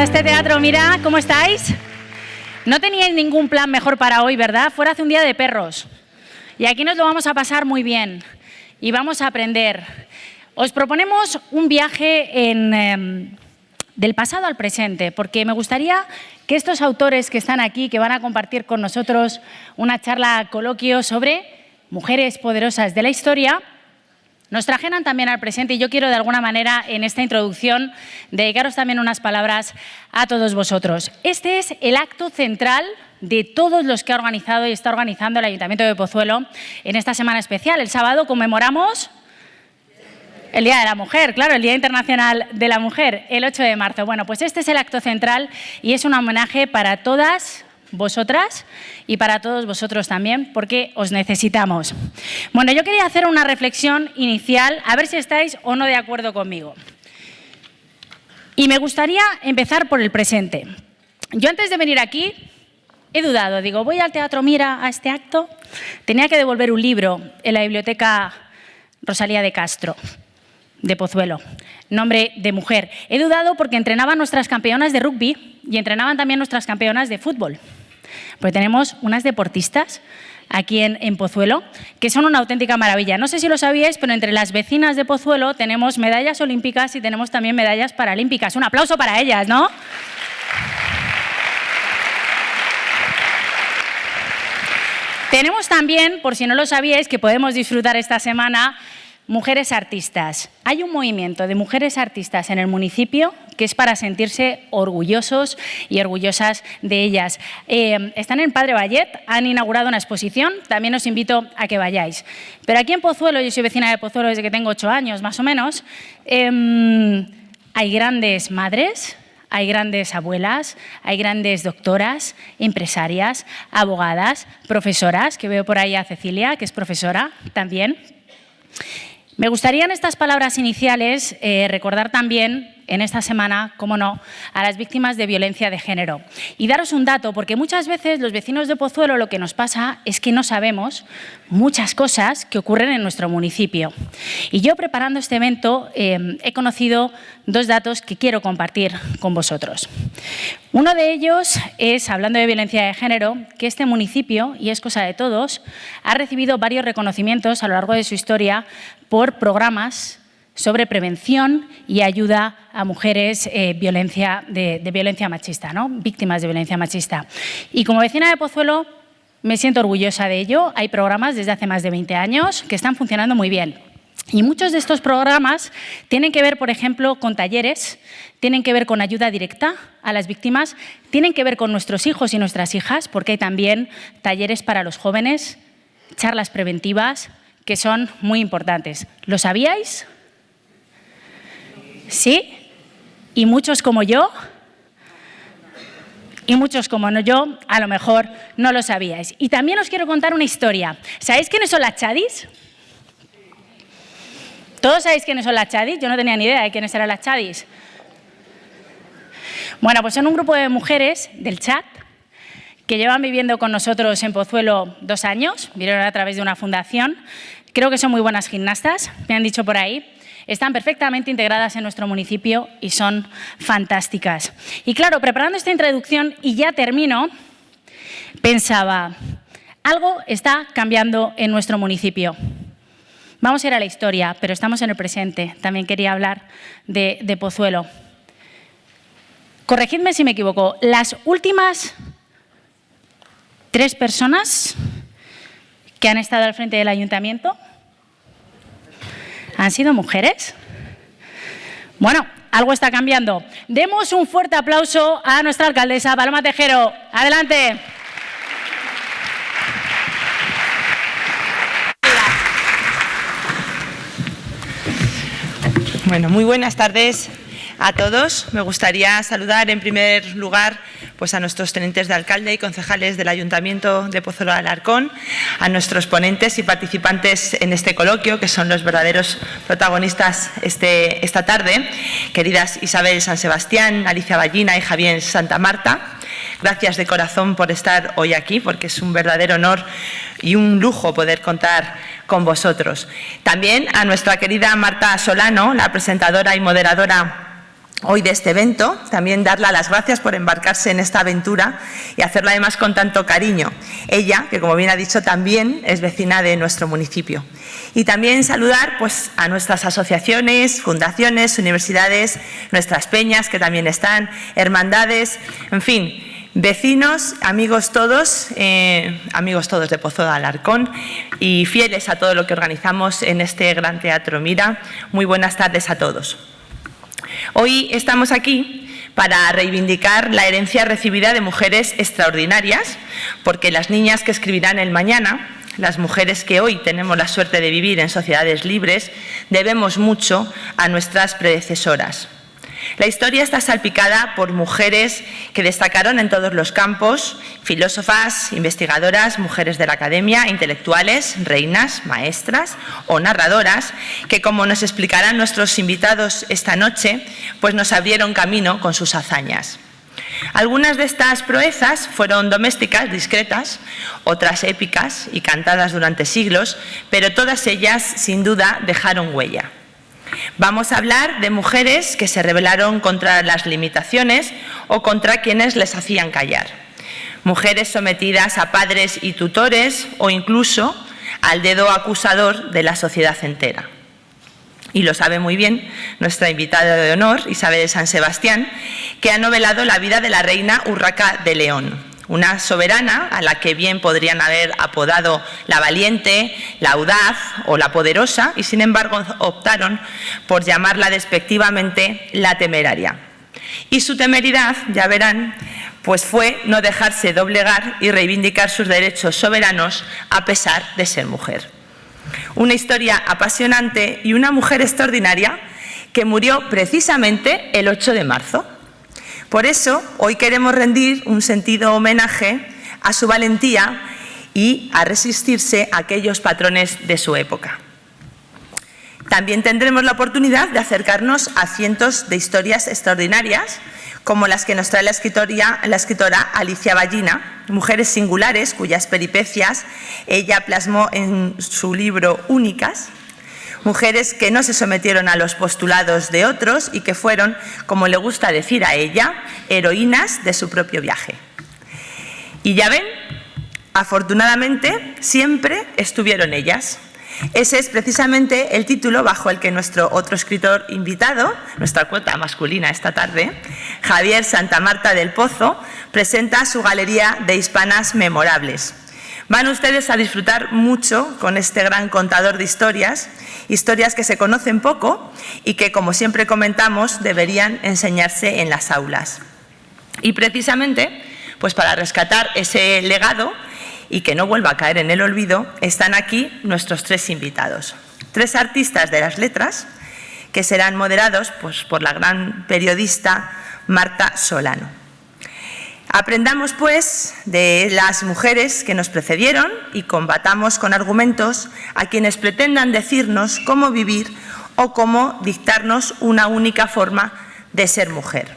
a este teatro. Mira, ¿cómo estáis? No teníais ningún plan mejor para hoy, ¿verdad? Fuera hace un día de perros. Y aquí nos lo vamos a pasar muy bien y vamos a aprender. Os proponemos un viaje del pasado al presente, porque me gustaría que estos autores que están aquí, que van a compartir con nosotros una charla coloquio sobre mujeres poderosas de la historia, nos trajeran también al presente. Y yo quiero de alguna manera en esta introducción dedicaros también unas palabras a todos vosotros. Este es el acto central de todos los que ha organizado y está organizando el Ayuntamiento de Pozuelo en esta semana especial. El sábado conmemoramos el Día de la Mujer, claro, el Día Internacional de la Mujer, el 8 de marzo. Bueno, pues este es el acto central y es un homenaje para todas vosotras y para todos vosotros también, porque os necesitamos. Bueno, yo quería hacer una reflexión inicial, a ver si estáis o no de acuerdo conmigo. Y me gustaría empezar por el presente. Yo antes de venir aquí he dudado, digo, voy al Teatro Mira a este acto, tenía que devolver un libro en la biblioteca Rosalía de Castro, de Pozuelo, nombre de mujer. He dudado porque entrenaban nuestras campeonas de rugby y entrenaban también nuestras campeonas de fútbol. Porque tenemos unas deportistas aquí en Pozuelo que son una auténtica maravilla. No sé si lo sabíais, pero entre las vecinas de Pozuelo tenemos medallas olímpicas y tenemos también medallas paralímpicas. Un aplauso para ellas, ¿no? Tenemos también, por si no lo sabíais, que podemos disfrutar esta semana, mujeres artistas. Hay un movimiento de mujeres artistas en el municipio que es para sentirse orgullosos y orgullosas de ellas. Están en Padre Vallet, han inaugurado una exposición, también os invito a que vayáis. Pero aquí en Pozuelo, yo soy vecina de Pozuelo desde que tengo 8 años más o menos, hay grandes madres, hay grandes abuelas, hay grandes doctoras, empresarias, abogadas, profesoras, que veo por ahí a Cecilia, que es profesora también. Me gustaría en estas palabras iniciales recordar también en esta semana, cómo no, a las víctimas de violencia de género. Y daros un dato, porque muchas veces los vecinos de Pozuelo lo que nos pasa es que no sabemos muchas cosas que ocurren en nuestro municipio. Y yo preparando este evento he conocido 2 datos que quiero compartir con vosotros. Uno de ellos es, hablando de violencia de género, que este municipio, y es cosa de todos, ha recibido varios reconocimientos a lo largo de su historia por programas sobre prevención y ayuda a mujeres de violencia machista, ¿no? Víctimas de violencia machista. Y como vecina de Pozuelo me siento orgullosa de ello. Hay programas desde hace más de 20 años que están funcionando muy bien. Y muchos de estos programas tienen que ver, por ejemplo, con talleres, tienen que ver con ayuda directa a las víctimas, tienen que ver con nuestros hijos y nuestras hijas, porque hay también talleres para los jóvenes, charlas preventivas, que son muy importantes. ¿Lo sabíais? ¿Sí? Y muchos como yo, y muchos como no yo, a lo mejor no lo sabíais. Y también os quiero contar una historia. ¿Sabéis quiénes son las chadis? ¿Todos sabéis quiénes son las chadis? Yo no tenía ni idea de quiénes eran las chadis. Bueno, pues son un grupo de mujeres del chat que llevan viviendo con nosotros en Pozuelo 2 años, vinieron a través de una fundación. Creo que son muy buenas gimnastas, me han dicho por ahí. Están perfectamente integradas en nuestro municipio y son fantásticas. Y claro, preparando esta introducción, y ya termino, pensaba, algo está cambiando en nuestro municipio. Vamos a ir a la historia, pero estamos en el presente. También quería hablar de Pozuelo. Corregidme si me equivoco, las últimas 3 personas que han estado al frente del ayuntamiento ¿han sido mujeres? Bueno, algo está cambiando. Demos un fuerte aplauso a nuestra alcaldesa, Paloma Tejero. Adelante. Bueno, muy buenas tardes a todos. Me gustaría saludar en primer lugar pues a nuestros tenientes de alcalde y concejales del Ayuntamiento de Pozuelo de Alarcón, a nuestros ponentes y participantes en este coloquio, que son los verdaderos protagonistas esta tarde, queridas Isabel San Sebastián, Alicia Ballina y Javier Santa Marta. Gracias de corazón por estar hoy aquí, porque es un verdadero honor y un lujo poder contar con vosotros. También a nuestra querida Marta Solano, la presentadora y moderadora hoy de este evento, también darle las gracias por embarcarse en esta aventura y hacerlo además con tanto cariño. Ella, que como bien ha dicho, también es vecina de nuestro municipio. Y también saludar pues, a nuestras asociaciones, fundaciones, universidades, nuestras peñas que también están, hermandades, en fin, vecinos, amigos todos de Pozo de Alarcón y fieles a todo lo que organizamos en este Gran Teatro Mira. Muy buenas tardes a todos. Hoy estamos aquí para reivindicar la herencia recibida de mujeres extraordinarias, porque las niñas que escribirán el mañana, las mujeres que hoy tenemos la suerte de vivir en sociedades libres, debemos mucho a nuestras predecesoras. La historia está salpicada por mujeres que destacaron en todos los campos, filósofas, investigadoras, mujeres de la academia, intelectuales, reinas, maestras o narradoras, que como nos explicarán nuestros invitados esta noche, pues nos abrieron camino con sus hazañas. Algunas de estas proezas fueron domésticas, discretas, otras épicas y cantadas durante siglos, pero todas ellas, sin duda, dejaron huella. Vamos a hablar de mujeres que se rebelaron contra las limitaciones o contra quienes les hacían callar. Mujeres sometidas a padres y tutores o incluso al dedo acusador de la sociedad entera. Y lo sabe muy bien nuestra invitada de honor, Isabel de San Sebastián, que ha novelado la vida de la reina Urraca de León, una soberana a la que bien podrían haber apodado la valiente, la audaz o la poderosa, y sin embargo optaron por llamarla despectivamente la temeraria. Y su temeridad, ya verán, pues fue no dejarse doblegar y reivindicar sus derechos soberanos a pesar de ser mujer. Una historia apasionante y una mujer extraordinaria que murió precisamente el 8 de marzo. Por eso, hoy queremos rendir un sentido homenaje a su valentía y a resistirse a aquellos patrones de su época. También tendremos la oportunidad de acercarnos a cientos de historias extraordinarias, como las que nos trae la escritora Alicia Ballina, mujeres singulares cuyas peripecias ella plasmó en su libro Únicas. Mujeres que no se sometieron a los postulados de otros y que fueron, como le gusta decir a ella, heroínas de su propio viaje. Y ya ven, afortunadamente siempre estuvieron ellas. Ese es precisamente el título bajo el que nuestro otro escritor invitado, nuestra cuota masculina esta tarde, Javier Santamarta del Pozo, presenta su galería de hispanas memorables. Van ustedes a disfrutar mucho con este gran contador de historias que se conocen poco y que, como siempre comentamos, deberían enseñarse en las aulas. Y precisamente, pues para rescatar ese legado y que no vuelva a caer en el olvido, están aquí nuestros tres invitados. Tres artistas de las letras que serán moderados pues, por la gran periodista Marta Solano. Aprendamos, pues, de las mujeres que nos precedieron y combatamos con argumentos a quienes pretendan decirnos cómo vivir o cómo dictarnos una única forma de ser mujer.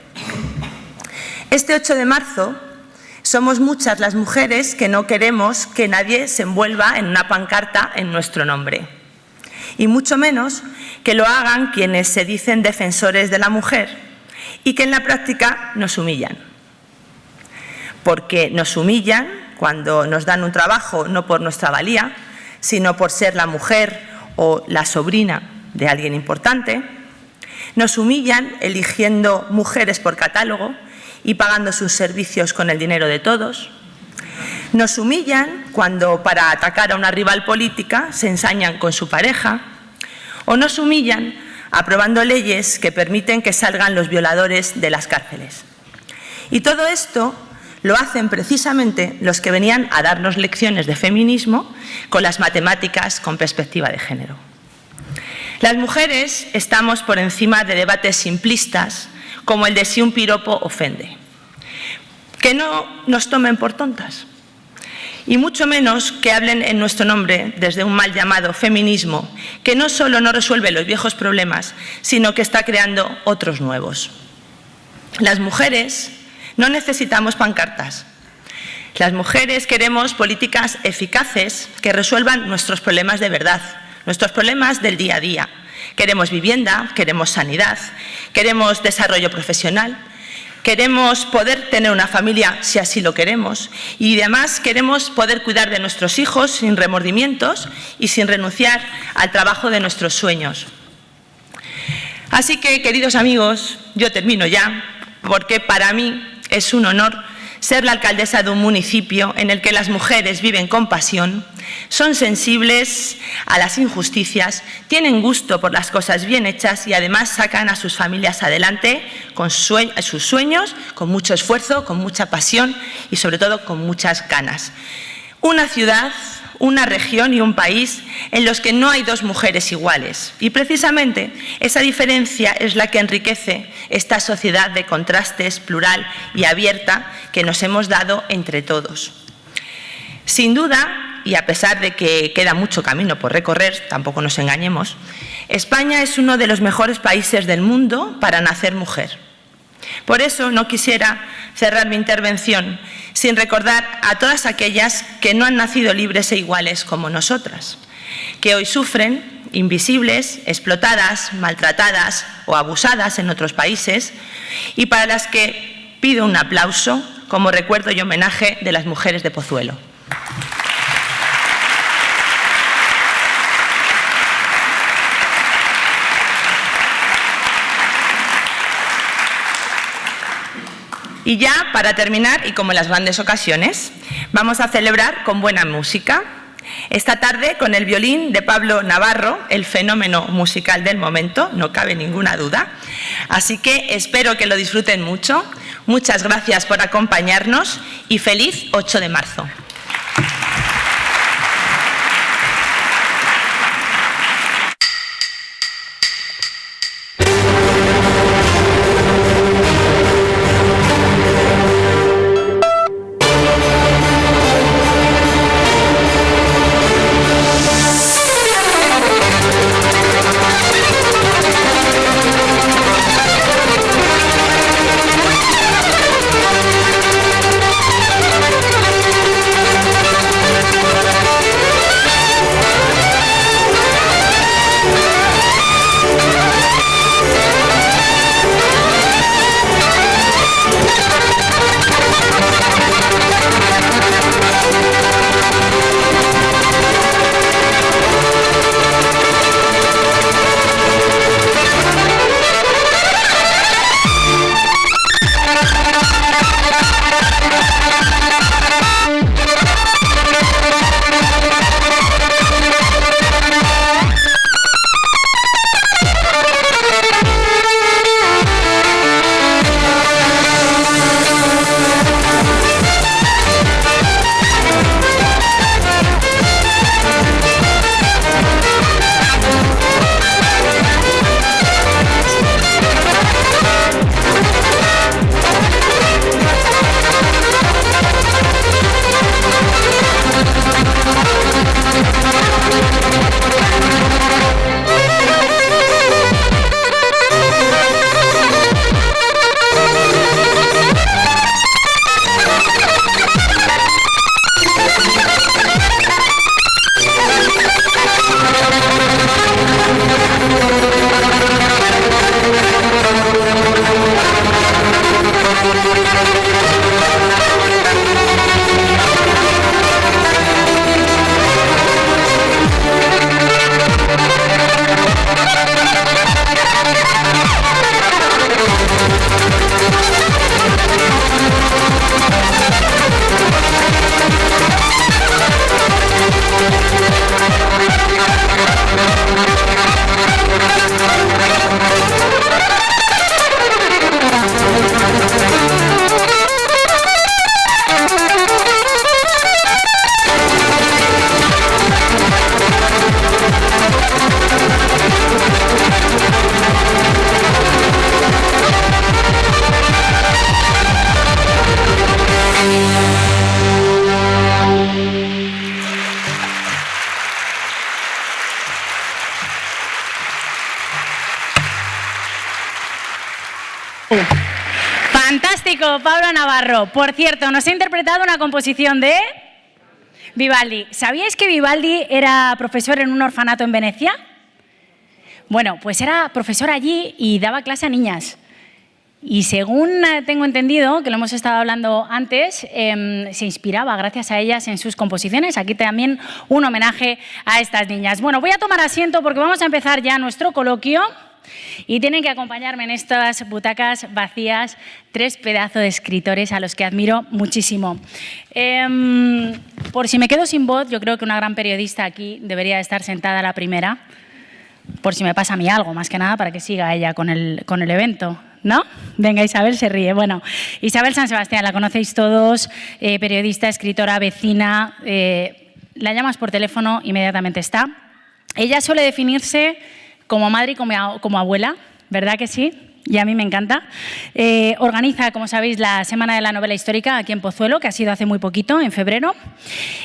Este 8 de marzo somos muchas las mujeres que no queremos que nadie se envuelva en una pancarta en nuestro nombre. Y mucho menos que lo hagan quienes se dicen defensores de la mujer y que en la práctica nos humillan. Porque nos humillan cuando nos dan un trabajo no por nuestra valía, sino por ser la mujer o la sobrina de alguien importante. Nos humillan eligiendo mujeres por catálogo y pagando sus servicios con el dinero de todos. Nos humillan cuando para atacar a una rival política se ensañan con su pareja. O nos humillan aprobando leyes que permiten que salgan los violadores de las cárceles. Y todo esto lo hacen precisamente los que venían a darnos lecciones de feminismo con las matemáticas con perspectiva de género. Las mujeres estamos por encima de debates simplistas como el de si un piropo ofende. Que no nos tomen por tontas. Y mucho menos que hablen en nuestro nombre desde un mal llamado feminismo que no solo no resuelve los viejos problemas, sino que está creando otros nuevos. Las mujeres no necesitamos pancartas. Las mujeres queremos políticas eficaces que resuelvan nuestros problemas de verdad, nuestros problemas del día a día, Queremos vivienda, queremos sanidad, queremos desarrollo profesional, queremos poder tener una familia si así lo queremos y además queremos poder cuidar de nuestros hijos sin remordimientos y sin renunciar al trabajo de nuestros sueños. Así que, queridos amigos, yo termino ya, porque para mí es un honor ser la alcaldesa de un municipio en el que las mujeres viven con pasión, son sensibles a las injusticias, tienen gusto por las cosas bien hechas y además sacan a sus familias adelante con sus sueños, con mucho esfuerzo, con mucha pasión y sobre todo con muchas ganas. Una ciudad, una región y un país en los que no hay dos mujeres iguales. Y precisamente esa diferencia es la que enriquece esta sociedad de contrastes, plural y abierta que nos hemos dado entre todos. Sin duda, y a pesar de que queda mucho camino por recorrer, tampoco nos engañemos, España es uno de los mejores países del mundo para nacer mujer. Por eso no quisiera cerrar mi intervención sin recordar a todas aquellas que no han nacido libres e iguales como nosotras, que hoy sufren, invisibles, explotadas, maltratadas o abusadas en otros países y para las que pido un aplauso como recuerdo y homenaje de las mujeres de Pozuelo. Y ya, para terminar, y como en las grandes ocasiones, vamos a celebrar con buena música. Esta tarde, con el violín de Pablo Navarro, el fenómeno musical del momento, no cabe ninguna duda. Así que espero que lo disfruten mucho. Muchas gracias por acompañarnos y feliz 8 de marzo. Fantástico, Pablo Navarro. Por cierto, nos ha interpretado una composición de Vivaldi. ¿Sabíais que Vivaldi era profesor en un orfanato en Venecia? Bueno, pues era profesora allí y daba clase a niñas. Y según tengo entendido, que lo hemos estado hablando antes, se inspiraba gracias a ellas en sus composiciones. Aquí también un homenaje a estas niñas. Bueno, voy a tomar asiento porque vamos a empezar ya nuestro coloquio y tienen que acompañarme en estas butacas vacías 3 pedazos de escritores a los que admiro muchísimo. Por si me quedo sin voz, yo creo que una gran periodista aquí debería estar sentada a la primera, por si me pasa a mí algo, más que nada para que siga ella con el evento. ¿No? Venga, Isabel se ríe. Bueno, Isabel San Sebastián, la conocéis todos, periodista, escritora, vecina. La llamas por teléfono, inmediatamente está. Ella suele definirse como madre y como abuela, ¿verdad que sí? Y a mí me encanta. Organiza, como sabéis, la Semana de la Novela Histórica aquí en Pozuelo, que ha sido hace muy poquito, en febrero.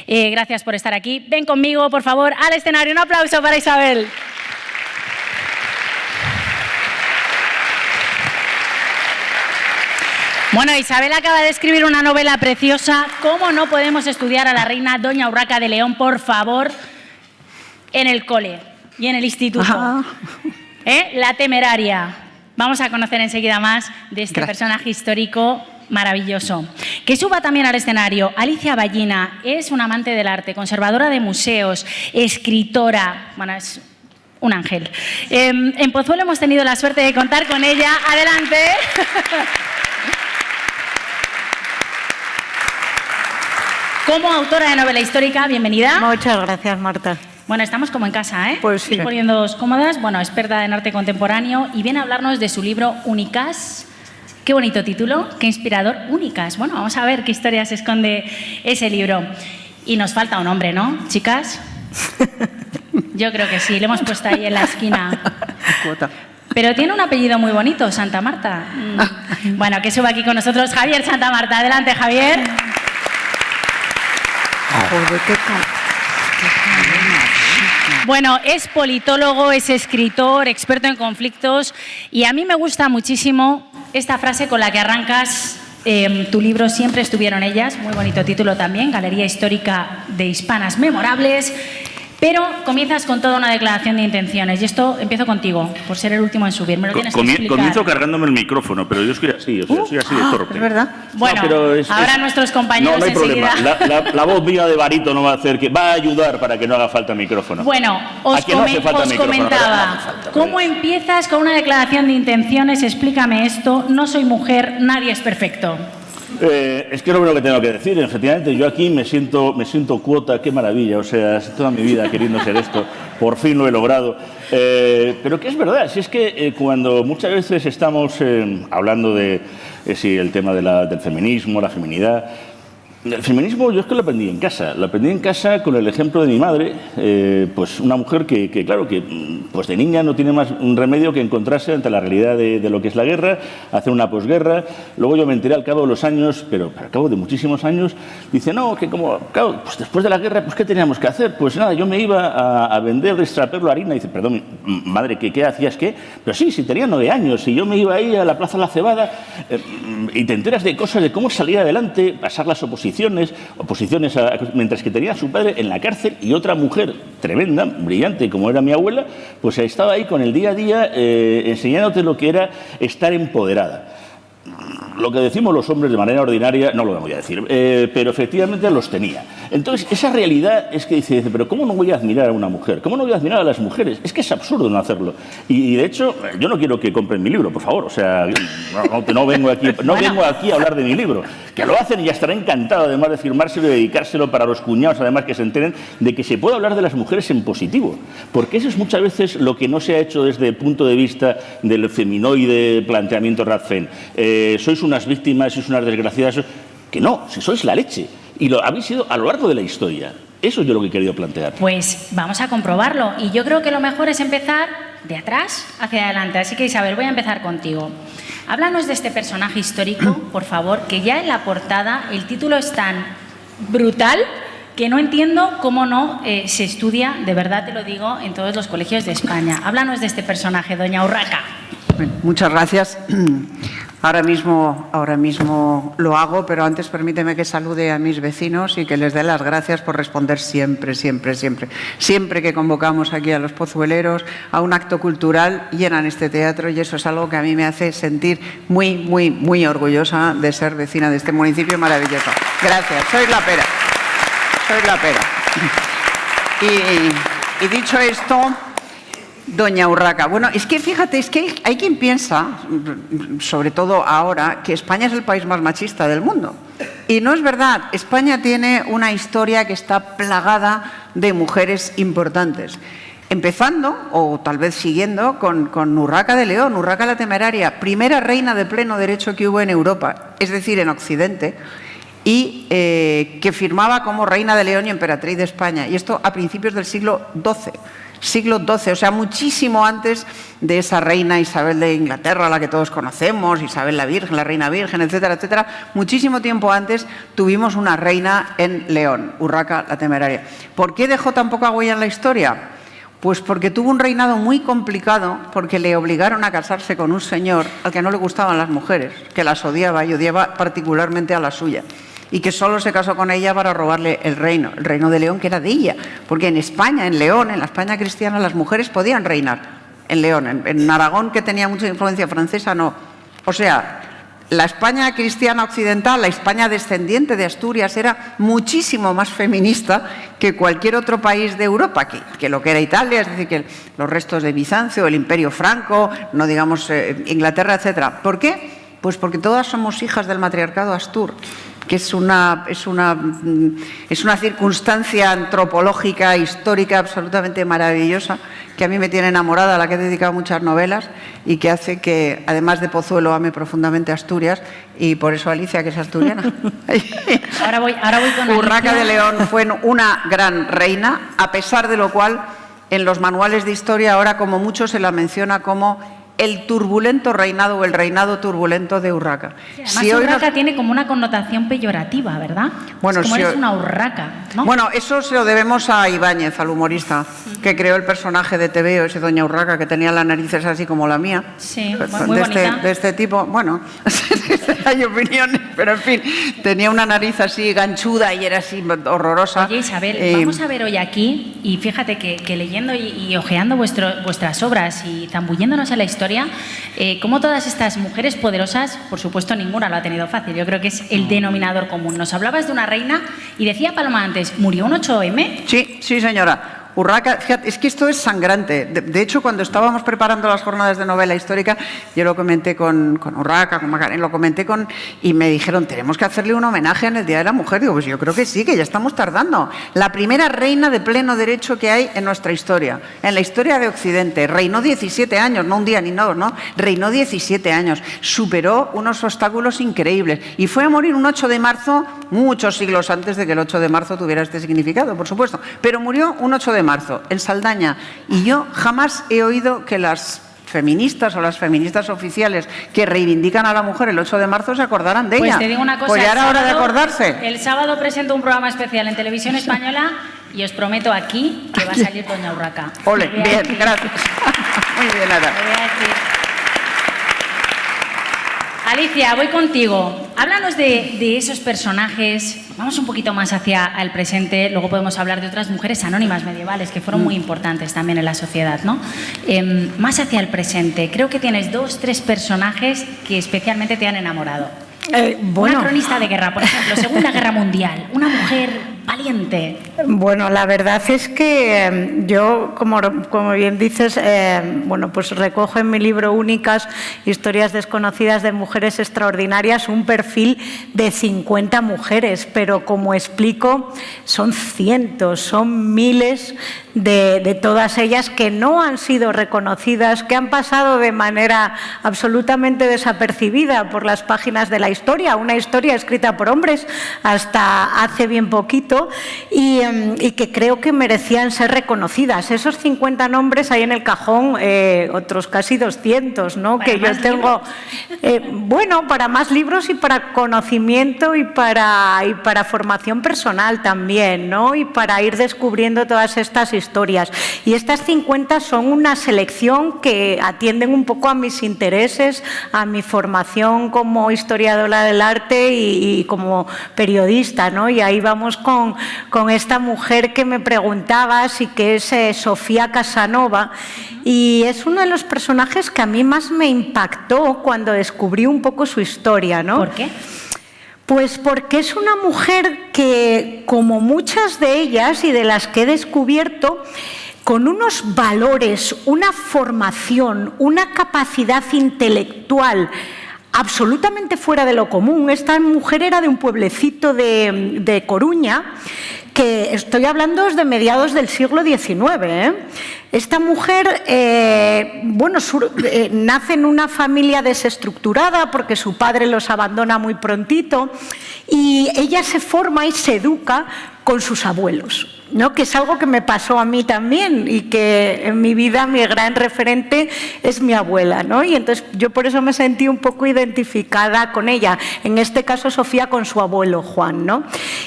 Gracias por estar aquí. Ven conmigo, por favor, al escenario. Un aplauso para Isabel. Bueno, Isabel acaba de escribir una novela preciosa. ¿Cómo no podemos estudiar a la reina Doña Urraca de León, por favor, en el cole y en el instituto? La Temeraria. Vamos a conocer enseguida más de este personaje histórico maravilloso. Que suba también al escenario Alicia Ballina. Es una amante del arte, conservadora de museos, escritora. Bueno, es un ángel. En Pozuelo hemos tenido la suerte de contar con ella. ¡Adelante! Como autora de novela histórica, bienvenida. Muchas gracias, Marta. Bueno, estamos como en casa, ¿eh? Pues sí. Poniéndoos cómodas. Bueno, experta en arte contemporáneo y viene a hablarnos de su libro Únicas. Qué bonito título, qué inspirador. Únicas. Bueno, vamos a ver qué historia se esconde ese libro. Y nos falta un hombre, ¿no, chicas? Yo creo que sí, lo hemos puesto ahí en la esquina. Pero tiene un apellido muy bonito, Santa Marta. Bueno, que suba aquí con nosotros Javier Santa Marta. Adelante, Javier. Bueno, es politólogo, es escritor, experto en conflictos y a mí me gusta muchísimo esta frase con la que arrancas tu libro Siempre estuvieron ellas, muy bonito título también, Galería Histórica de Hispanas Memorables, pero comienzas con toda una declaración de intenciones y esto empiezo contigo, por ser el último en subir, me lo tienes que explicar. Comienzo cargándome el micrófono, pero yo soy así, soy así de torpe. ¿Es verdad? Bueno, no, ahora nuestros compañeros no hay enseguida... problema, la voz mía de barítono va a ayudar para que no haga falta micrófono. Bueno, os comentaba, ¿cómo empiezas con una declaración de intenciones? Explícame esto, no soy mujer, nadie es perfecto. Es que es lo primero que tengo que decir. Efectivamente, yo aquí me siento cuota, qué maravilla. O sea, toda mi vida queriendo ser esto, por fin lo he logrado. Pero que es verdad, si es que cuando muchas veces estamos hablando de el tema del feminismo, la feminidad. El feminismo yo es que lo aprendí en casa con el ejemplo de mi madre, pues una mujer que claro, que pues de niña no tiene más un remedio que encontrarse ante la realidad de lo que es la guerra, hacer una posguerra. Luego yo me enteré al cabo de los años, pero al cabo de muchísimos años, dice, no, que como, claro, pues después de la guerra, pues ¿qué teníamos que hacer? Pues nada, yo me iba a vender de extraperlo harina. Dice, perdón, madre, ¿qué hacías qué? Pero sí, tenía 9 años y yo me iba ahí a la Plaza La Cebada y te enteras de cosas, de cómo salir adelante, pasar las oposiciones, mientras que tenía a su padre en la cárcel y otra mujer tremenda, brillante, como era mi abuela, pues estaba ahí con el día a día enseñándote lo que era estar empoderada. Lo que decimos los hombres de manera ordinaria, no lo voy a decir, pero efectivamente los tenía. Entonces, esa realidad es que dice, pero ¿cómo no voy a admirar a una mujer? ¿Cómo no voy a admirar a las mujeres? Es que es absurdo no hacerlo. Y de hecho, yo no quiero que compren mi libro, por favor. O sea, no vengo aquí a hablar de mi libro. Que lo hacen y ya estaré encantado, además de firmárselo y dedicárselo para los cuñados, además que se enteren de que se puede hablar de las mujeres en positivo. Porque eso es muchas veces lo que no se ha hecho desde el punto de vista del feminoide planteamiento Radfem. Sois unas víctimas, sois unas desgraciadas, que no, si sois la leche. Y lo habéis sido a lo largo de la historia. Eso es yo lo que he querido plantear. Pues vamos a comprobarlo. Y yo creo que lo mejor es empezar de atrás hacia adelante. Así que, Isabel, voy a empezar contigo. Háblanos de este personaje histórico, por favor, que ya en la portada el título es tan brutal que no entiendo cómo no se estudia, de verdad te lo digo, en todos los colegios de España. Háblanos de este personaje, Doña Urraca. Muchas gracias. Ahora mismo lo hago, pero antes permíteme que salude a mis vecinos y que les dé las gracias por responder siempre que convocamos aquí a los pozueleros a un acto cultural, llenan este teatro, y eso es algo que a mí me hace sentir muy orgullosa de ser vecina de este municipio maravilloso. Gracias, sois la pera. Y dicho esto, doña Urraca, bueno, es que fíjate, es que hay quien piensa, sobre todo ahora, que España es el país más machista del mundo. Y no es verdad. España tiene una historia que está plagada de mujeres importantes. Empezando, o tal vez siguiendo, con Urraca de León, Urraca la Temeraria, primera reina de pleno derecho que hubo en Europa, es decir, en Occidente, y que firmaba como reina de León y emperatriz de España. Y esto a principios del siglo XII, o sea, muchísimo antes de esa reina Isabel de Inglaterra, la que todos conocemos, Isabel la Virgen, la reina virgen, etcétera, etcétera. Muchísimo tiempo antes tuvimos una reina en León, Urraca la Temeraria. ¿Por qué dejó tan poca huella en la historia? Pues porque tuvo un reinado muy complicado, porque le obligaron a casarse con un señor al que no le gustaban las mujeres, que las odiaba y odiaba particularmente a la suya, y que solo se casó con ella para robarle el reino de León, que era de ella, porque en España, en León, en la España cristiana, las mujeres podían reinar en León. En Aragón, que tenía mucha influencia francesa, no. O sea, la España cristiana occidental, la España descendiente de Asturias, era muchísimo más feminista que cualquier otro país de Europa, que lo que era Italia, es decir, que los restos de Bizancio, el Imperio Franco, no digamos Inglaterra, etcétera. ¿Por qué? Pues porque todas somos hijas del matriarcado astur, que es una circunstancia antropológica, histórica, absolutamente maravillosa, que a mí me tiene enamorada, a la que he dedicado muchas novelas, y que hace que, además de Pozuelo, ame profundamente Asturias, y por eso Alicia, que es asturiana. Ahora voy con Urraca Alicia. de León fue una gran reina, a pesar de lo cual, en los manuales de historia, ahora como mucho se la menciona como el turbulento reinado o el reinado turbulento de Urraca. Sí, además, Urraca tiene como una connotación peyorativa, ¿verdad? Bueno, es como eres una urraca, ¿no? Bueno, eso se lo debemos a Ibáñez, al humorista, que creó el personaje de TVO, ese Doña Urraca, que tenía las narices así como la mía. Sí, muy bonita. De este tipo, bueno, hay opiniones, pero en fin, tenía una nariz así ganchuda y era así horrorosa. Oye, Isabel, vamos a ver hoy aquí, y fíjate que leyendo y hojeando vuestras obras y zambulléndonos en la historia, como todas estas mujeres poderosas, por supuesto ninguna lo ha tenido fácil, yo creo que es el denominador común. Nos hablabas de una reina y decía Paloma antes, ¿murió un 8M? Sí, señora. Urraca, fíjate, es que esto es sangrante. De hecho, cuando estábamos preparando las jornadas de novela histórica, yo lo comenté con Urraca, con Macarena, y me dijeron, tenemos que hacerle un homenaje en el Día de la Mujer. Digo, pues yo creo que sí, que ya estamos tardando. La primera reina de pleno derecho que hay en nuestra historia, en la historia de Occidente. Reinó 17 años, no un día ni dos, ¿no? Reinó 17 años. Superó unos obstáculos increíbles. Y fue a morir un 8 de marzo, muchos siglos antes de que el 8 de marzo tuviera este significado, por supuesto. Pero murió un 8 de marzo, en Saldaña, y yo jamás he oído que las feministas o las feministas oficiales que reivindican a la mujer el 8 de marzo se acordaran de ella. Pues te digo una cosa, pues ya era hora de acordarse. El sábado presento un programa especial en Televisión Española y os prometo aquí que va a salir Doña Urraca. Ole, bien, gracias. Muy bien, Ada. Alicia, voy contigo. Háblanos de esos personajes. Vamos un poquito más hacia el presente. Luego podemos hablar de otras mujeres anónimas medievales que fueron muy importantes también en la sociedad, ¿no? Más hacia el presente. Creo que tienes 2, 3 personajes que especialmente te han enamorado. Bueno. Una cronista de guerra, por ejemplo, Segunda Guerra Mundial. Una mujer valiente. Bueno, la verdad es que yo, como bien dices, bueno, pues recojo en mi libro Únicas, historias desconocidas de mujeres extraordinarias, un perfil de 50 mujeres, pero como explico, son cientos, son miles de todas ellas que no han sido reconocidas, que han pasado de manera absolutamente desapercibida por las páginas de la historia, una historia escrita por hombres hasta hace bien poquito. poquito y que creo que merecían ser reconocidas. Esos 50 nombres hay en el cajón, otros casi 200, ¿no? Que yo tengo, bueno, para más libros y para conocimiento y para formación personal también, ¿no? Y para ir descubriendo todas estas historias. Y estas 50 son una selección que atienden un poco a mis intereses, a mi formación como historiadora del arte y como periodista, ¿no? Y ahí vamos con esta mujer que me preguntabas y que es Sofía Casanova, y es uno de los personajes que a mí más me impactó cuando descubrí un poco su historia, ¿no? ¿Por qué? Pues porque es una mujer que, como muchas de ellas y de las que he descubierto, con unos valores, una formación, una capacidad intelectual absolutamente fuera de lo común. Esta mujer era de un pueblecito de Coruña, que estoy hablando desde mediados del siglo XIX. Esta mujer nace en una familia desestructurada porque su padre los abandona muy prontito, y ella se forma y se educa con sus abuelos, ¿no? Que es algo que me pasó a mí también, y que en mi vida mi gran referente es mi abuela, ¿no? Y entonces yo por eso me sentí un poco identificada con ella, en este caso Sofía con su abuelo Juan, ¿no?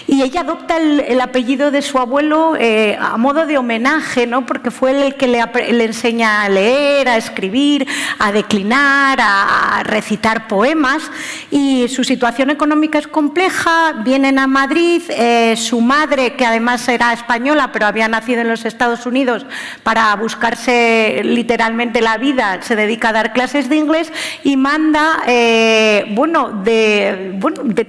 Y ella adopta el apellido de su abuelo a modo de homenaje, ¿no? Porque fue el que le enseña a leer, a escribir, a declinar, a recitar poemas, y su situación económica es compleja. Vienen a Madrid, su madre, que además era española pero había nacido en los Estados Unidos, para buscarse literalmente la vida, se dedica a dar clases de inglés y manda de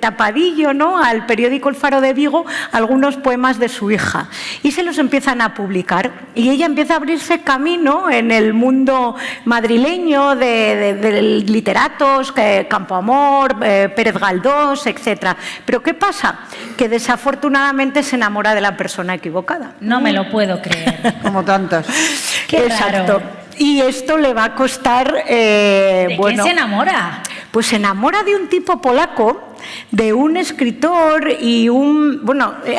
tapadillo, ¿no?, al periódico El Faro de Vigo algunos poemas de su hija, y se los empiezan a publicar, y ella empieza a abrirse camino en el mundo madrileño de literatos, Campoamor, Pérez Galdós, etc. Pero ¿qué pasa? Que desafortunadamente se enamora de la persona equivocada. No me lo puedo creer. Como tantas. Qué Exacto. raro. Y esto le va a costar... ¿De quién se enamora? Pues se enamora de un tipo polaco, de un escritor y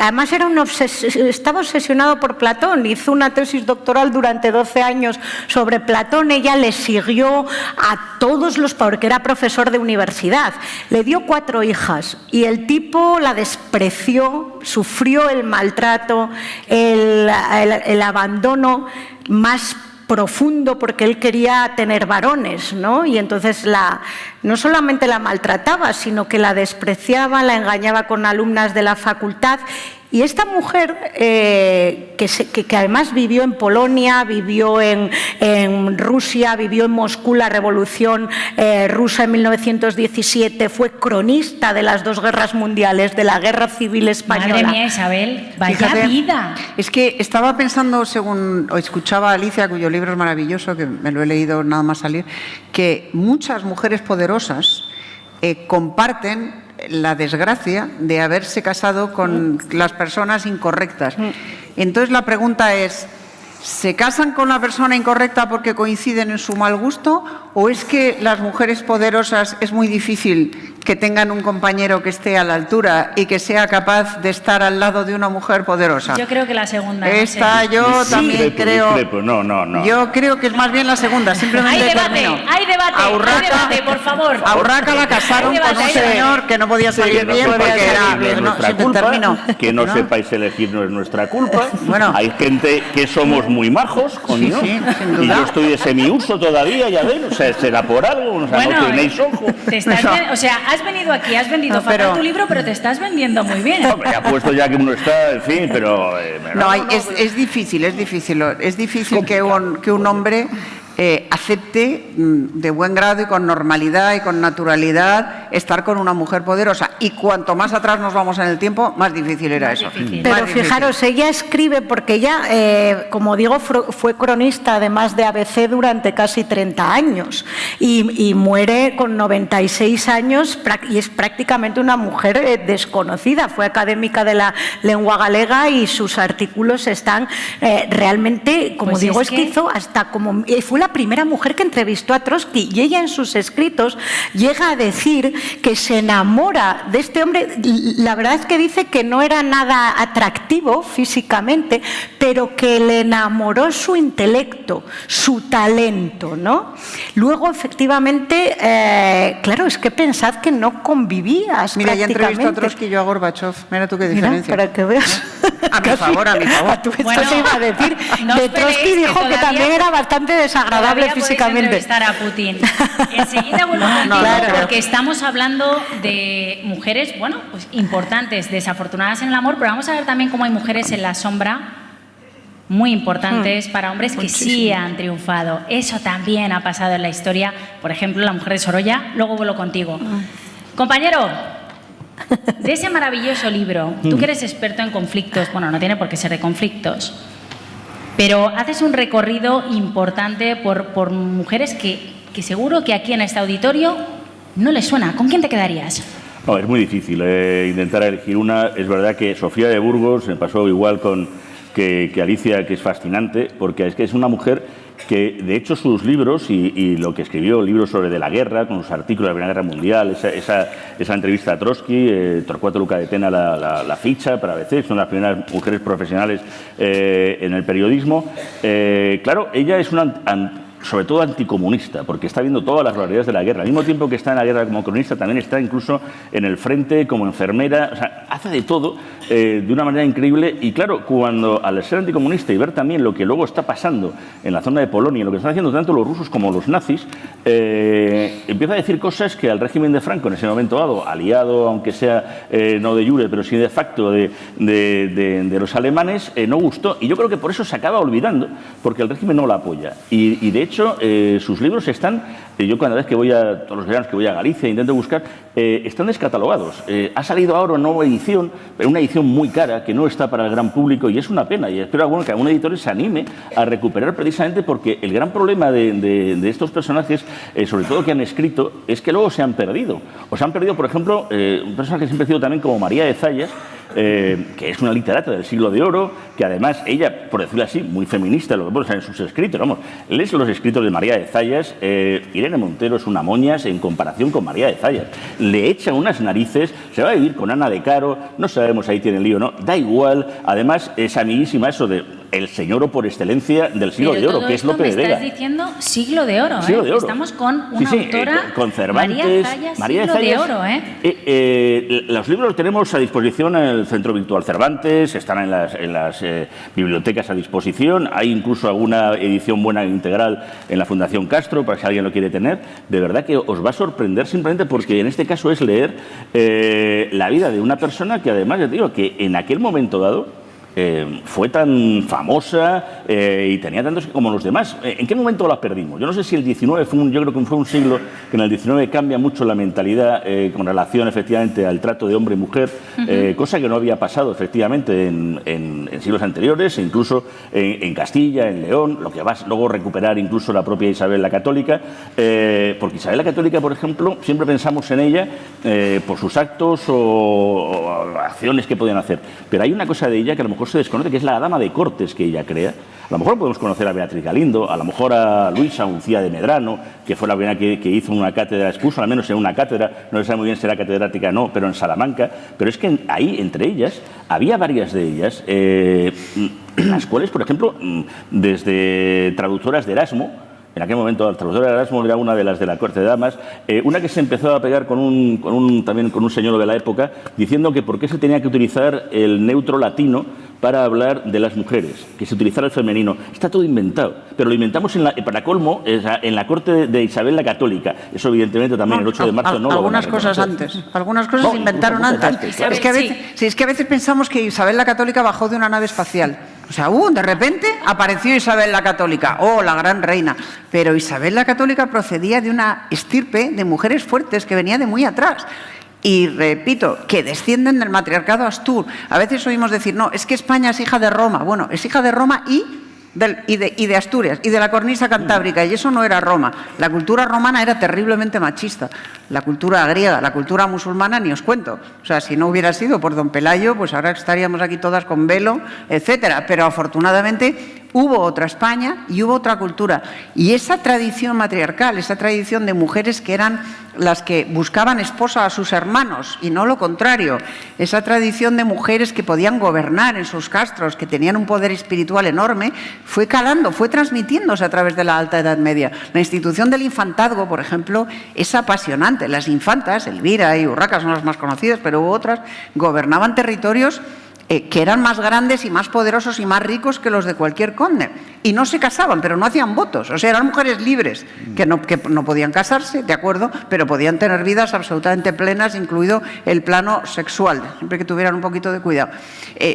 además estaba obsesionado por Platón. Hizo una tesis doctoral durante 12 años sobre Platón. Ella le siguió a todos porque era profesor de universidad. Le dio 4 hijas y el tipo la despreció, sufrió el maltrato, el abandono más profundo, porque él quería tener varones, ¿no? Y entonces no solamente la maltrataba, sino que la despreciaba, la engañaba con alumnas de la facultad. Y esta mujer, que además vivió en Polonia, vivió en Rusia, vivió en Moscú la Revolución rusa en 1917, fue cronista de las 2 guerras mundiales, de la Guerra Civil Española. Madre mía, Isabel, vaya Fíjate, vida. Es que estaba pensando, según escuchaba a Alicia, cuyo libro es maravilloso, que me lo he leído nada más salir, que muchas mujeres poderosas comparten la desgracia de haberse casado con las personas incorrectas. Entonces la pregunta es, ¿se casan con la persona incorrecta porque coinciden en su mal gusto, o es que las mujeres poderosas es muy difícil que tengan un compañero que esté a la altura y que sea capaz de estar al lado de una mujer poderosa? Yo creo que la segunda. Esta no sé. yo también Discrepo, creo. discrepo. No. Yo creo que es más bien la segunda. Simplemente Hay debate, termino. hay debate, por favor. A Urraca la casaron Hay debate, con un hay debate. señor que no podía salir Que no bien sepáis porque elegir era... no es nuestra sí, culpa, termino. que no ¿No? sepáis elegir no es nuestra culpa. Bueno. Hay gente que somos muy majos, coño, Sí, sin duda. y yo estoy de semiuso todavía, ya ven, o sea, será por algo, o sea, no tenéis ojo. Has venido aquí, has vendido No, fatal pero- tu libro, pero te estás vendiendo muy bien. Hombre, ya puesto ya que uno está, en fin, pero... Es difícil que un hombre acepte de buen grado y con normalidad y con naturalidad estar con una mujer poderosa. Y cuanto más atrás nos vamos en el tiempo, más difícil era eso. difícil. Pero Más difícil. fijaros, ella escribe, porque ella, como digo, fue cronista además de ABC durante casi 30 años y muere con 96 años y es prácticamente una mujer desconocida. Fue académica de la lengua galega y sus artículos están realmente, como Pues digo, es que- fue la la primera mujer que entrevistó a Trotsky y ella en sus escritos llega a decir que se enamora de este hombre. La verdad es que dice que no era nada atractivo físicamente, pero que le enamoró su intelecto, su talento, ¿no? Luego, efectivamente, claro, es que pensad que no convivías. Mira, ya prácticamente. entrevistó a Trotsky y yo a Gorbachev. Mira tú qué diferencia. Mira, para que veas. A mi favor, a mi favor. Bueno, Esto se iba a decir. no de esperéis Trotsky que dijo que todavía- también era bastante desagradable Todavía podéis físicamente. entrevistar a Putin. Enseguida vuelvo contigo, claro. porque estamos hablando de mujeres, bueno, pues importantes, desafortunadas en el amor, pero vamos a ver también cómo hay mujeres en la sombra muy importantes para hombres que sí han triunfado. Eso también ha pasado en la historia. Por ejemplo, la mujer de Sorolla. Luego vuelvo contigo. Compañero, de ese maravilloso libro, tú que eres experto en conflictos, bueno, no tiene por qué ser de conflictos, pero haces un recorrido importante por mujeres que seguro que aquí en este auditorio no les suena. ¿Con quién te quedarías? No, es muy difícil intentar elegir una. Es verdad que Sofía de Burgos me pasó igual que Alicia, que es fascinante, porque es que es una mujer que, de hecho, sus libros y lo que escribió, libros sobre de la guerra, con sus artículos de la Primera Guerra Mundial, esa entrevista a Trotsky, Torcuato Luca de Tena la ficha para ABC, son las primeras mujeres profesionales en el periodismo. Claro, ella es sobre todo anticomunista, porque está viendo todas las barbaridades de la guerra. Al mismo tiempo que está en la guerra como cronista, también está incluso en el frente como enfermera. O sea, hace de todo de una manera increíble. Y claro, cuando al ser anticomunista y ver también lo que luego está pasando en la zona de Polonia, lo que están haciendo tanto los rusos como los nazis, empieza a decir cosas que al régimen de Franco en ese momento dado, aliado, aunque sea no de jure, pero sí de facto de los alemanes, no gustó. Y yo creo que por eso se acaba olvidando, porque el régimen no la apoya. Y de hecho, sus libros están, yo cada vez que voy todos los veranos que voy a Galicia, intento buscar, están descatalogados. Ha salido ahora una nueva edición, pero una edición muy cara, que no está para el gran público, y es una pena. Y espero que algún editor se anime a recuperar, precisamente porque el gran problema de estos personajes, sobre todo que han escrito, es que luego se han perdido. O se han perdido, por ejemplo, un personaje que siempre ha sido también como María de Zayas, que es una literata del siglo de oro, que además ella, por decirlo así, muy feminista, lo que pone en sus escritos, vamos, lees los escritos de María de Zayas, Irene Montero es una moñas en comparación con María de Zayas, le echa unas narices, se va a vivir con Ana de Caro, no sabemos ahí tiene el lío, ¿no? Da igual, además es amiguísima eso de el señor por excelencia del siglo de oro, que es Lope de Vega. Estás diciendo siglo de oro, siglo de oro. Estamos con una autora, con Cervantes, María de Zayas, siglo de oro, los libros los tenemos a disposición en el Centro Virtual Cervantes, están en las bibliotecas a disposición, hay incluso alguna edición buena integral en la Fundación Castro, para si alguien lo quiere tener. De verdad que os va a sorprender, simplemente porque en este caso es leer la vida de una persona que además, ya te digo, que en aquel momento dado fue tan famosa y tenía tantos como los demás. ¿En qué momento la perdimos? Yo no sé si el 19 yo creo que fue un siglo que en el 19 cambia mucho la mentalidad con relación efectivamente al trato de hombre y mujer, cosa que no había pasado efectivamente en siglos anteriores, incluso en Castilla, en León, lo que va a luego recuperar incluso la propia Isabel la Católica, porque Isabel la Católica, por ejemplo, siempre pensamos en ella por sus actos o acciones que podían hacer, pero hay una cosa de ella que a lo mejor se desconoce, que es la dama de cortes que ella crea. A lo mejor podemos conocer a Beatriz Galindo, a lo mejor a Luisa Uncía de Medrano, que fue la primera que hizo una cátedra, expuso al menos en una cátedra, no se sabe muy bien si era catedrática o no, pero en Salamanca. Pero es que ahí, entre ellas, había varias de ellas, las cuales, por ejemplo, desde traductoras de Erasmo, en aquel momento la traductora de Erasmo era una de las de la corte de damas, una que se empezó a pegar también con un señor de la época, diciendo que por qué se tenía que utilizar el neutro latino para hablar de las mujeres, que se utilizara el femenino. Está todo inventado, pero lo inventamos para colmo en la corte de Isabel la Católica. Eso evidentemente también el 8 de marzo no lo algunas cosas antes, algunas cosas se inventaron antes. claro. Es que a veces pensamos que Isabel la Católica bajó de una nave espacial. O sea, de repente apareció Isabel la Católica, la gran reina. Pero Isabel la Católica procedía de una estirpe de mujeres fuertes que venía de muy atrás. Y repito, que descienden del matriarcado Astur. A veces oímos decir, no, es que España es hija de Roma. Bueno, es hija de Roma y de Asturias y de la cornisa cantábrica, y eso no era Roma. La cultura romana era terriblemente machista. La cultura griega, la cultura musulmana, ni os cuento. O sea, si no hubiera sido por don Pelayo, pues ahora estaríamos aquí todas con velo, etcétera. Pero afortunadamente hubo otra España y hubo otra cultura. Y esa tradición matriarcal, esa tradición de mujeres que eran las que buscaban esposa a sus hermanos y no lo contrario, esa tradición de mujeres que podían gobernar en sus castros, que tenían un poder espiritual enorme, fue calando, fue transmitiéndose a través de la Alta Edad Media. La institución del infantazgo, por ejemplo, es apasionante. Las infantas, Elvira y Urraca son las más conocidas, pero hubo otras, gobernaban territorios que eran más grandes y más poderosos y más ricos que los de cualquier conde. Y no se casaban, pero no hacían votos. O sea, eran mujeres libres, que no podían casarse, de acuerdo, pero podían tener vidas absolutamente plenas, incluido el plano sexual, siempre que tuvieran un poquito de cuidado.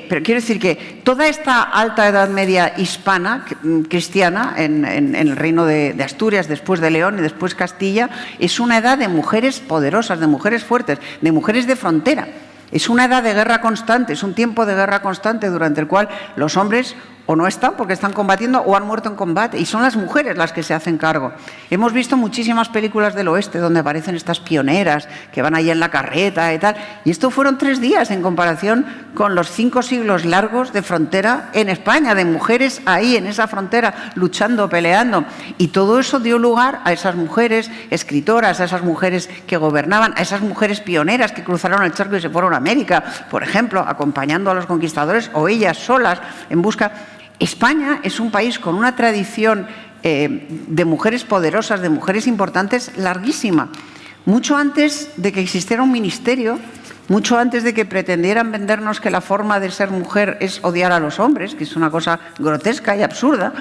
Pero quiero decir que toda esta Alta Edad Media hispana, cristiana, en el reino de Asturias, después de León y después Castilla, es una edad de mujeres poderosas, de mujeres fuertes, de mujeres de frontera. Es una edad de guerra constante, es un tiempo de guerra constante durante el cual los hombres o no están porque están combatiendo o han muerto en combate y son las mujeres las que se hacen cargo. Hemos visto muchísimas películas del oeste donde aparecen estas pioneras que van ahí en la carreta y tal, y esto fueron 3 días en comparación con los 5 siglos largos de frontera en España, de mujeres ahí en esa frontera luchando, peleando, y todo eso dio lugar a esas mujeres escritoras, a esas mujeres que gobernaban, a esas mujeres pioneras que cruzaron el charco y se fueron a América, por ejemplo, acompañando a los conquistadores o ellas solas en busca. España es un país con una tradición de mujeres poderosas, de mujeres importantes, larguísima. Mucho antes de que existiera un ministerio, mucho antes de que pretendieran vendernos que la forma de ser mujer es odiar a los hombres, que es una cosa grotesca y absurda,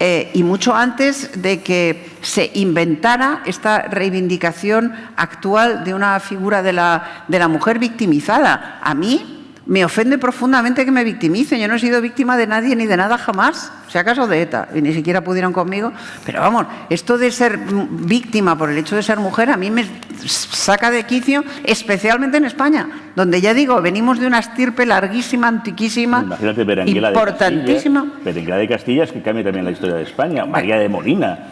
y mucho antes de que se inventara esta reivindicación actual de una figura de la mujer victimizada. A mí me ofende profundamente que me victimicen. Yo no he sido víctima de nadie ni de nada jamás, si acaso de ETA, y ni siquiera pudieron conmigo. Pero vamos, esto de ser víctima por el hecho de ser mujer a mí me saca de quicio, especialmente en España, donde ya digo, venimos de una estirpe larguísima, antiquísima, imagínate Berenguela importantísima. Berenguela de Castilla es que cambia también la historia de España. María de Molina,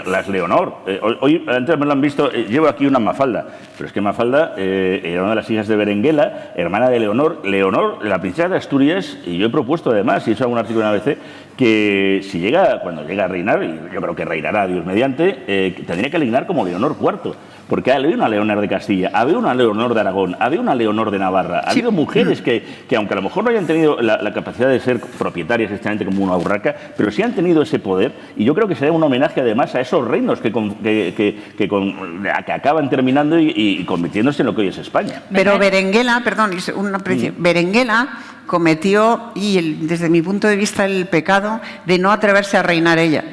las Leonor. Hoy, antes me lo han visto, llevo aquí una Mafalda, pero es que Mafalda era una de las hijas de Berenguela, hermana de Leonor. Leonor, la princesa de Asturias, y yo he propuesto además, y he hecho algún artículo en ABC, que cuando llega a reinar, y yo creo que reinará Dios mediante, tendría que reinar como Leonor IV, porque había una Leonor de Castilla, había una Leonor de Aragón, había una Leonor de Navarra, ha habido mujeres que aunque a lo mejor no hayan tenido la capacidad de ser propietarias exactamente como una Urraca, pero sí han tenido ese poder, y yo creo que sería un homenaje además a esos reinos que acaban terminando y convirtiéndose en lo que hoy es España. Pero Berenguela, perdón, Berenguela cometió, desde mi punto de vista, el pecado de no atreverse a reinar ella.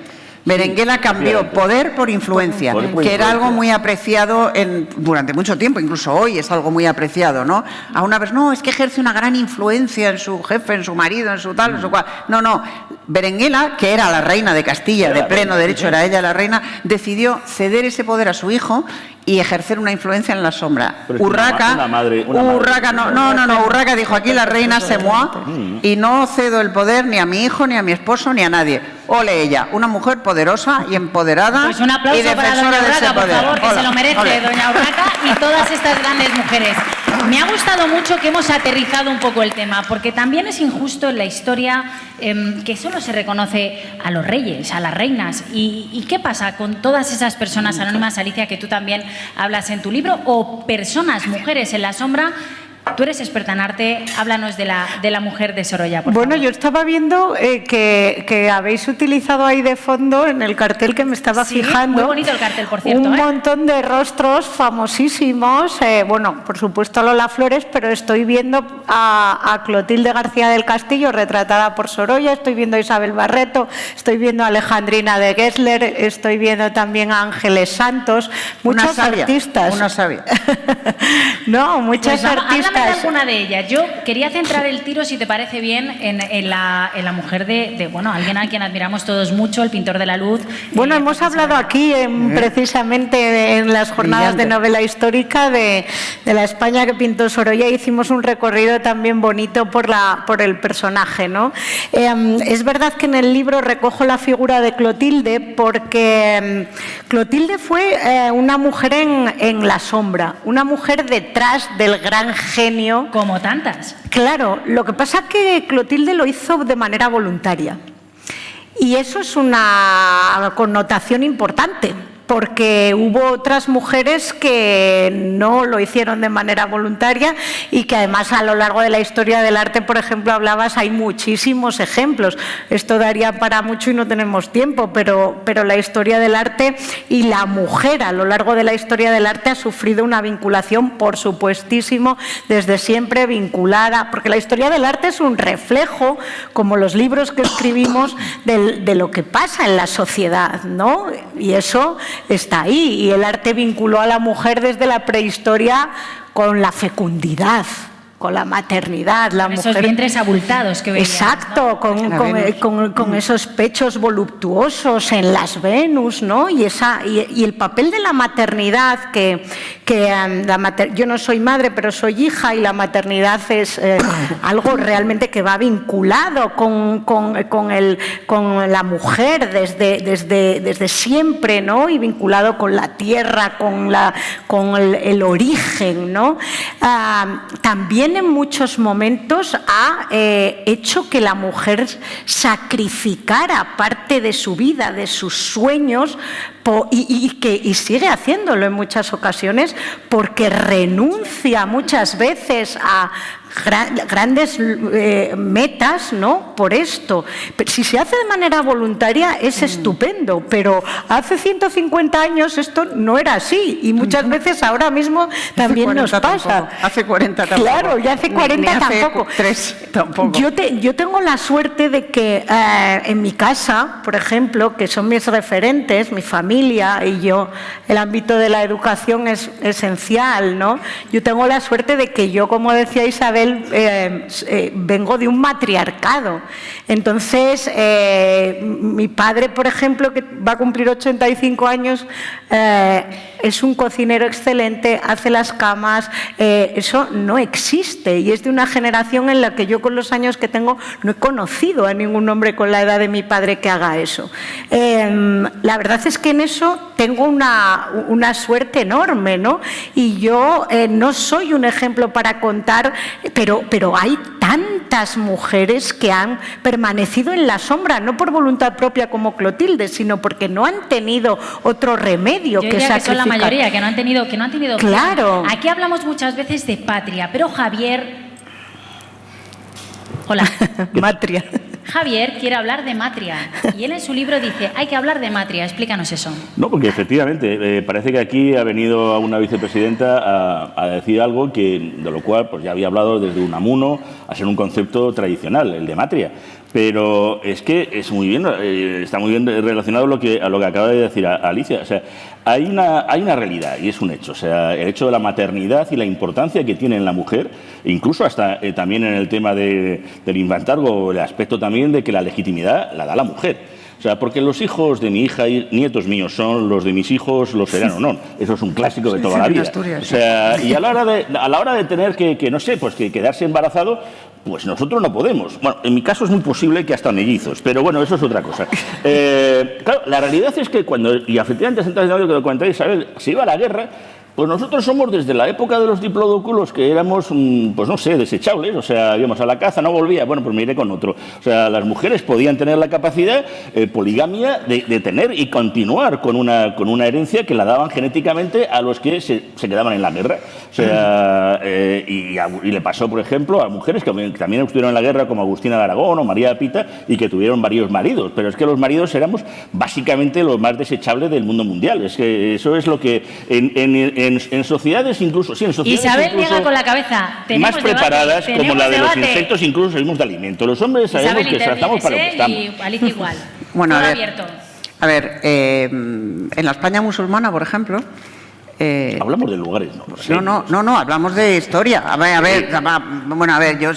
Berenguela cambió poder por influencia, que era algo muy apreciado durante mucho tiempo, incluso hoy es algo muy apreciado, ¿no? A una vez, no, es que ejerce una gran influencia en su jefe, en su marido, en su tal, en su cual. No. Berenguela, que era la reina de Castilla, de pleno derecho, era ella la reina, decidió ceder ese poder a su hijo y ejercer una influencia en la sombra. Urraca, Urraca dijo, aquí la reina se moi y no cedo el poder ni a mi hijo, ni a mi esposo, ni a nadie. Ole ella, una mujer poderosa y empoderada. Pues un aplauso y defensora para doña Urraca, por favor, que Hola. se lo merece, Ole. doña Urraca y todas estas grandes mujeres. Me ha gustado mucho que hemos aterrizado un poco el tema, porque también es injusto en la historia que solo se reconoce a los reyes, a las reinas. ¿Y qué pasa con todas esas personas anónimas, Alicia, que tú también hablas en tu libro, o personas, mujeres en la sombra? Tú eres experta en arte, háblanos de la mujer de Sorolla, por favor. Bueno, yo estaba viendo que habéis utilizado ahí de fondo, en el cartel que me estaba fijando, muy bonito el cartel, por cierto, un montón de rostros famosísimos, bueno, por supuesto Lola Flores, pero estoy viendo a Clotilde García del Castillo, retratada por Sorolla, estoy viendo a Isabel Barreto, estoy viendo a Alejandrina de Gessler, estoy viendo también a Ángeles Santos, muchos artistas. Una sabia. No, muchas pues artistas. Háblame de alguna de ellas. Yo quería centrar el tiro, si te parece bien, en la mujer de alguien a quien admiramos todos mucho, el pintor de la luz. Bueno, hemos hablado aquí precisamente en las jornadas de novela histórica de la España que pintó Sorolla. Hicimos un recorrido también bonito por el personaje, ¿no? Es verdad que en el libro recojo la figura de Clotilde porque Clotilde fue una mujer en la sombra, una mujer detrás del gran genio. Como tantas. Claro, lo que pasa es que Clotilde lo hizo de manera voluntaria. Y eso es una connotación importante, porque hubo otras mujeres que no lo hicieron de manera voluntaria y que además a lo largo de la historia del arte, por ejemplo, hablabas, hay muchísimos ejemplos. Esto daría para mucho y no tenemos tiempo, pero la historia del arte y la mujer a lo largo de la historia del arte ha sufrido una vinculación, por supuestísimo, desde siempre vinculada, porque la historia del arte es un reflejo, como los libros que escribimos, de lo que pasa en la sociedad, ¿no? Y eso está ahí, y el arte vinculó a la mujer desde la prehistoria con la fecundidad, con la maternidad, la mujer, esos vientres abultados que veíamos, exacto, ¿no? con esos pechos voluptuosos en las Venus, ¿no? Y el papel de la maternidad, yo no soy madre, pero soy hija, y la maternidad es algo realmente que va vinculado con la mujer desde siempre, ¿no? Y vinculado con la tierra, con el origen, ¿no? También en muchos momentos ha hecho que la mujer sacrificara parte de su vida, de sus sueños, y sigue haciéndolo en muchas ocasiones, porque renuncia muchas veces a grandes metas, ¿no? Por esto. Pero si se hace de manera voluntaria es estupendo, pero hace 150 años esto no era así, y muchas veces ahora mismo también nos pasa. Hace 40 tampoco. Claro, ya hace 40 tampoco. Hace 3 tampoco. Yo tengo la suerte de que en mi casa, por ejemplo, que son mis referentes, mi familia y yo, el ámbito de la educación es esencial, ¿no? Yo tengo la suerte de que yo, como decía Isabel, vengo de un matriarcado. Entonces, mi padre, por ejemplo, que va a cumplir 85 años, es un cocinero excelente, hace las camas, eso no existe, y es de una generación en la que yo, con los años que tengo, no he conocido a ningún hombre con la edad de mi padre que haga eso. La verdad es que en eso tengo una suerte enorme, ¿no? Y yo no soy un ejemplo para contar, pero hay tantas mujeres que han permanecido en la sombra, no por voluntad propia como Clotilde, sino porque no han tenido otro remedio que sacrificar. Que son la mayoría, que no han tenido claro. Aquí hablamos muchas veces de patria, pero Javier... Hola. Matria. Javier quiere hablar de matria, y él en su libro dice, hay que hablar de matria. Explícanos eso. No, porque efectivamente parece que aquí ha venido una vicepresidenta a decir algo de lo cual pues ya había hablado desde Unamuno, a ser un concepto tradicional, el de matria. Pero es que está muy bien relacionado a lo que acaba de decir Alicia. O sea, hay una realidad, y es un hecho. O sea, el hecho de la maternidad y la importancia que tiene en la mujer, incluso hasta también en el tema del infantargo, el aspecto también de que la legitimidad la da la mujer. O sea, porque los hijos de mi hija y nietos míos son los de mis hijos, los serán o no. Eso es un clásico de toda la vida. O sea, y a la hora de tener que no sé, pues que quedarse embarazado, pues nosotros no podemos. Bueno, en mi caso es muy posible que hasta mellizos, pero bueno, eso es otra cosa. Claro, la realidad es que y efectivamente se lo comentáis, Isabel, se iba a la guerra. Pues nosotros somos desde la época de los diplodóculos, que éramos, pues no sé, desechables, o sea, íbamos a la caza, no volvía, bueno, pues me iré con otro. O sea, las mujeres podían tener la capacidad, poligamia, de tener y continuar con una herencia que la daban genéticamente a los que se quedaban en la guerra. O sea, y le pasó, por ejemplo, a mujeres que también estuvieron en la guerra, como Agustina de Aragón o María Pita, y que tuvieron varios maridos. Pero es que los maridos éramos básicamente los más desechables del mundo mundial. Es que eso es lo que en sociedades incluso... Sí, en sociedades Isabel incluso niega con la cabeza. Más preparadas, como la de los insectos, incluso servimos de alimento. Los hombres sabemos que estamos para lo que estamos. Y Alicia igual. Bueno, a ver, en la España musulmana, por ejemplo... hablamos de lugares, ¿no? No, hablamos de historia. A ver, yo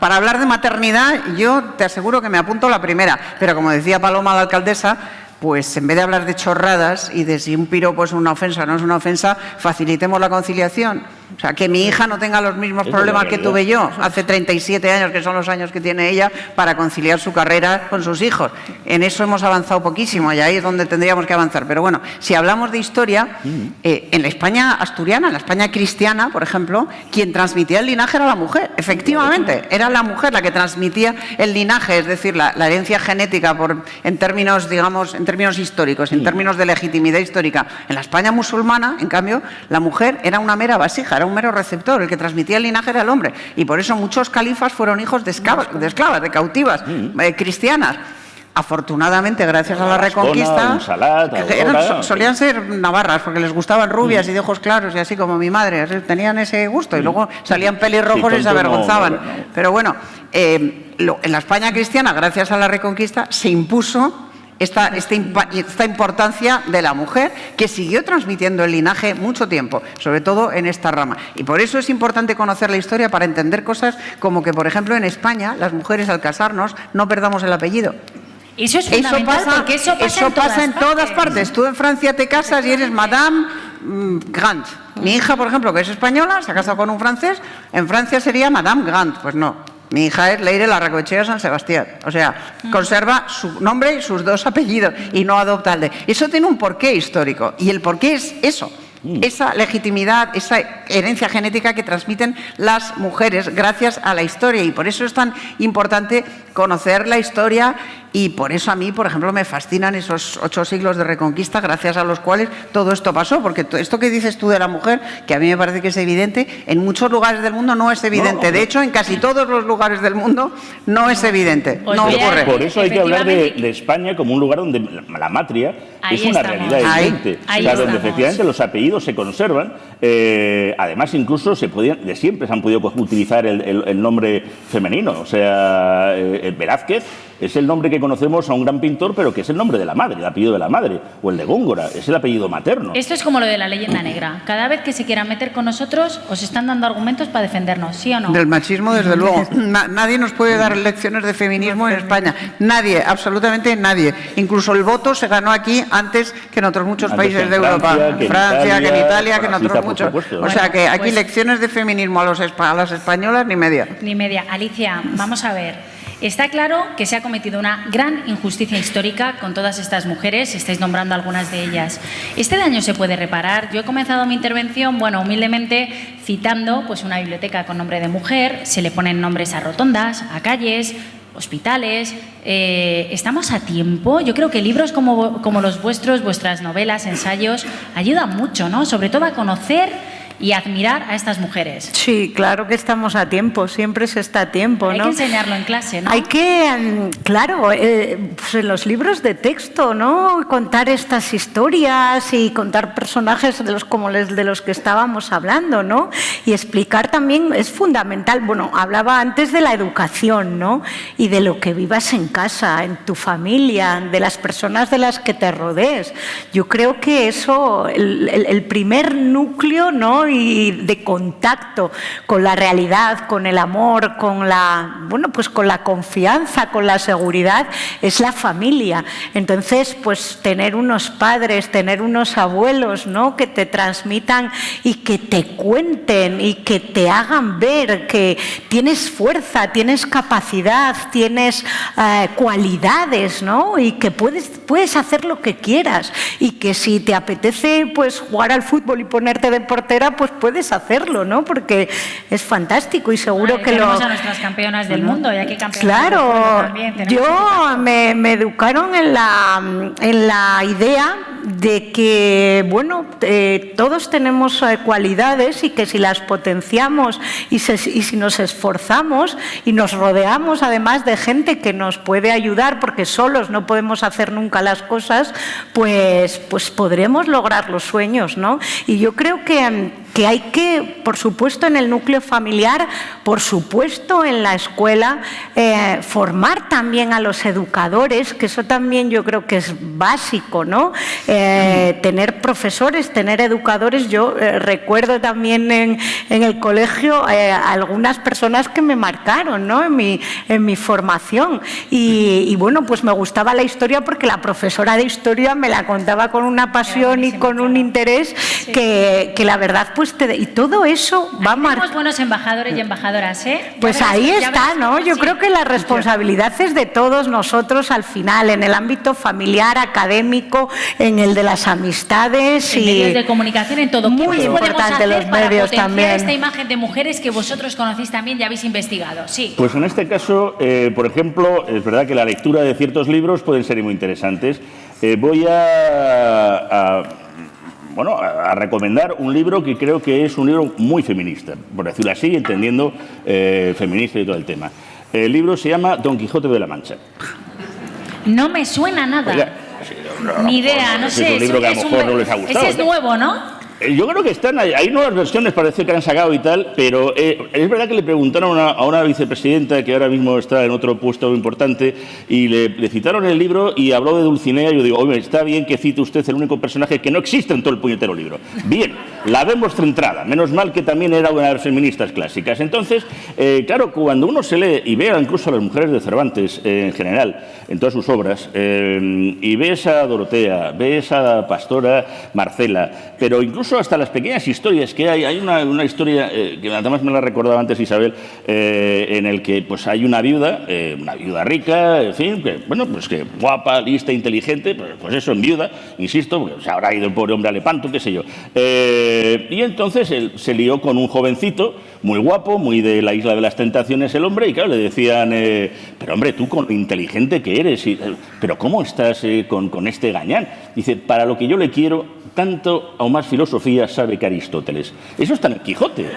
para hablar de maternidad, yo te aseguro que me apunto la primera, pero como decía Paloma, la alcaldesa, pues en vez de hablar de chorradas y de si un piropo es una ofensa o no es una ofensa, facilitemos la conciliación. O sea, que mi hija no tenga los mismos problemas que tuve yo hace 37 años, que son los años que tiene ella, para conciliar su carrera con sus hijos. En eso hemos avanzado poquísimo y ahí es donde tendríamos que avanzar. Pero bueno, si hablamos de historia, en la España asturiana, en la España cristiana, por ejemplo, quien transmitía el linaje era la mujer. Efectivamente, era la mujer la que transmitía el linaje, es decir, la herencia genética en términos, digamos, en términos históricos, en términos de legitimidad histórica. En la España musulmana, en cambio, la mujer era una mera vasija, era un mero receptor, el que transmitía el linaje era el hombre. Y por eso muchos califas fueron hijos de esclavas, de cautivas cristianas. Afortunadamente, gracias a la Reconquista, solían ser navarras, porque les gustaban rubias y de ojos claros, y así como mi madre, tenían ese gusto, y luego salían pelirrojos y se avergonzaban. Pero bueno, en la España cristiana, gracias a la Reconquista, se impuso esta importancia de la mujer, que siguió transmitiendo el linaje mucho tiempo, sobre todo en esta rama. Y por eso es importante conocer la historia para entender cosas como que, por ejemplo, en España, las mujeres al casarnos no perdamos el apellido. Eso es fundamental, porque eso pasa en todas partes. Tú en Francia te casas y eres Madame Grant. Mi hija, por ejemplo, que es española, se ha casado con un francés, en Francia sería Madame Grant. Pues no. Mi hija es Leire Larracoechea San Sebastián. O sea, conserva su nombre y sus dos apellidos y no adopta el de. Eso tiene un porqué histórico. Y el porqué es eso. Esa legitimidad, esa herencia genética que transmiten las mujeres gracias a la historia. Y por eso es tan importante conocer la historia. Y por eso a mí, por ejemplo, me fascinan esos 8 siglos de Reconquista, gracias a los cuales todo esto pasó. Porque esto que dices tú de la mujer, que a mí me parece que es evidente, en muchos lugares del mundo no es evidente. De hecho, en casi todos los lugares del mundo no es evidente. No ocurre. Por eso hay que hablar de España como un lugar donde la matria es una realidad evidente. Donde efectivamente los apellidos se conservan. Además, incluso de siempre se han podido utilizar el nombre femenino. O sea, Velázquez es el nombre que conocemos a un gran pintor, pero que es el nombre de la madre, el apellido de la madre, o el de Góngora, es el apellido materno. Esto es como lo de la leyenda negra. Cada vez que se quieran meter con nosotros, os están dando argumentos para defendernos, ¿sí o no? Del machismo, desde luego. Nadie nos puede dar lecciones de feminismo en España. Nadie, absolutamente nadie. Incluso el voto se ganó aquí antes que en otros muchos países de Europa. En Francia, que en Italia, que en otros muchos. O sea que aquí lecciones de feminismo a las españolas ni media. Ni media. Alicia, vamos a ver. Está claro que se ha cometido una gran injusticia histórica con todas estas mujeres, estáis nombrando algunas de ellas. ¿Este daño se puede reparar? Yo he comenzado mi intervención, humildemente citando una biblioteca con nombre de mujer, se le ponen nombres a rotondas, a calles, hospitales. ¿Estamos a tiempo? Yo creo que libros como los vuestros, vuestras novelas, ensayos, ayudan mucho, ¿no? Sobre todo a conocer y admirar a estas mujeres. Sí, claro que estamos a tiempo, siempre se está a tiempo, ¿no? Hay que enseñarlo en clase, ¿no? Hay que, claro, pues en los libros de texto, ¿no? Contar estas historias y contar personajes de los que estábamos hablando, ¿no? Y explicar también, es fundamental, hablaba antes de la educación, ¿no? Y de lo que vivas en casa, en tu familia, de las personas de las que te rodees. Yo creo que eso, el primer núcleo, ¿no? Y de contacto con la realidad, con el amor, con la confianza, con la seguridad, es la familia. Entonces, tener unos padres, tener unos abuelos, ¿no? Que te transmitan y que te cuenten y que te hagan ver que tienes fuerza, tienes capacidad, tienes cualidades, ¿no? Y que puedes hacer lo que quieras y que si te apetece jugar al fútbol y ponerte de portera, puedes hacerlo, ¿no? Porque es fantástico y seguro que tenemos a nuestras campeonas del mundo, ya que campeonas claro, del mundo también. Yo me educaron en la idea de que, todos tenemos cualidades y que si las potenciamos y si nos esforzamos y nos rodeamos además de gente que nos puede ayudar, porque solos no podemos hacer nunca las cosas, pues podremos lograr los sueños, ¿no? Y yo creo que hay que, por supuesto, en el núcleo familiar, por supuesto, en la escuela, formar también a los educadores, que eso también yo creo que es básico, ¿no? Tener profesores, tener educadores. Yo recuerdo también en el colegio algunas personas que me marcaron, ¿no? En mi formación. Y me gustaba la historia porque la profesora de historia me la contaba con una pasión y con un interés que la verdad pues y todo eso va a marcar. Tenemos buenos embajadores y embajadoras, ¿eh? Pues ahí está, ¿no? Yo creo que la responsabilidad es de todos nosotros al final, en el ámbito familiar, académico, en el de las amistades en y medios de comunicación, en todo. Muy ¿Qué importante podemos hacer los para medios potenciar también. esta imagen de mujeres que vosotros conocéis también y habéis investigado? Sí. Pues en este caso, por ejemplo, es verdad que la lectura de ciertos libros pueden ser muy interesantes. Voy a recomendar un libro que creo que es un libro muy feminista, por decirlo así, entendiendo feminista y todo el tema. El libro se llama Don Quijote de la Mancha. No me suena nada. Oiga, ni idea, no sé. Es un libro que a lo mejor no les ha gustado. Ese es nuevo, ¿no? Yo creo que hay nuevas versiones, parece que han sacado y tal, pero es verdad que le preguntaron a una vicepresidenta que ahora mismo está en otro puesto importante y le citaron el libro y habló de Dulcinea y yo digo, oye, está bien que cite usted el único personaje que no existe en todo el puñetero libro. Bien, la vemos centrada, menos mal que también era una de las feministas clásicas. Entonces, claro, cuando uno se lee y ve incluso a las mujeres de Cervantes en general, en todas sus obras, y ves a Dorotea, ves a Pastora Marcela, pero incluso hasta las pequeñas historias que hay una historia que además me la recordaba antes Isabel, en el que pues hay una viuda rica, en fin, que bueno, pues que guapa, lista, inteligente, pues eso, en viuda, insisto, porque se habrá ido el pobre hombre a Lepanto, qué sé yo. Y entonces él se lió con un jovencito muy guapo, muy de la Isla de las Tentaciones el hombre, y claro, le decían, pero hombre, tú con lo inteligente que eres, pero ¿cómo estás con este gañán? Dice, para lo que yo le quiero, tanto o más filosofía sabe que Aristóteles. Eso está en el Quijote,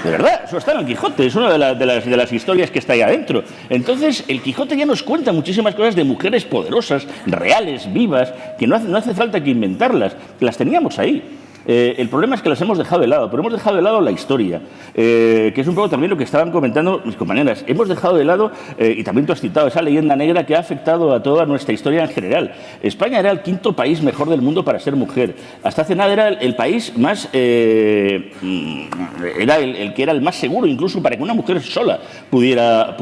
de verdad, eso está en el Quijote, es una de las historias que está ahí adentro. Entonces, el Quijote ya nos cuenta muchísimas cosas de mujeres poderosas, reales, vivas, que no hace falta que inventarlas, que las teníamos ahí. El problema es que las hemos dejado de lado, pero hemos dejado de lado la historia, que es un poco también lo que estaban comentando mis compañeras. Hemos dejado de lado, y también tú has citado, esa leyenda negra que ha afectado a toda nuestra historia en general. España era el quinto país mejor del mundo para ser mujer. Hasta hace nada era el país más... era el que era el más seguro, incluso para que una mujer sola pudiera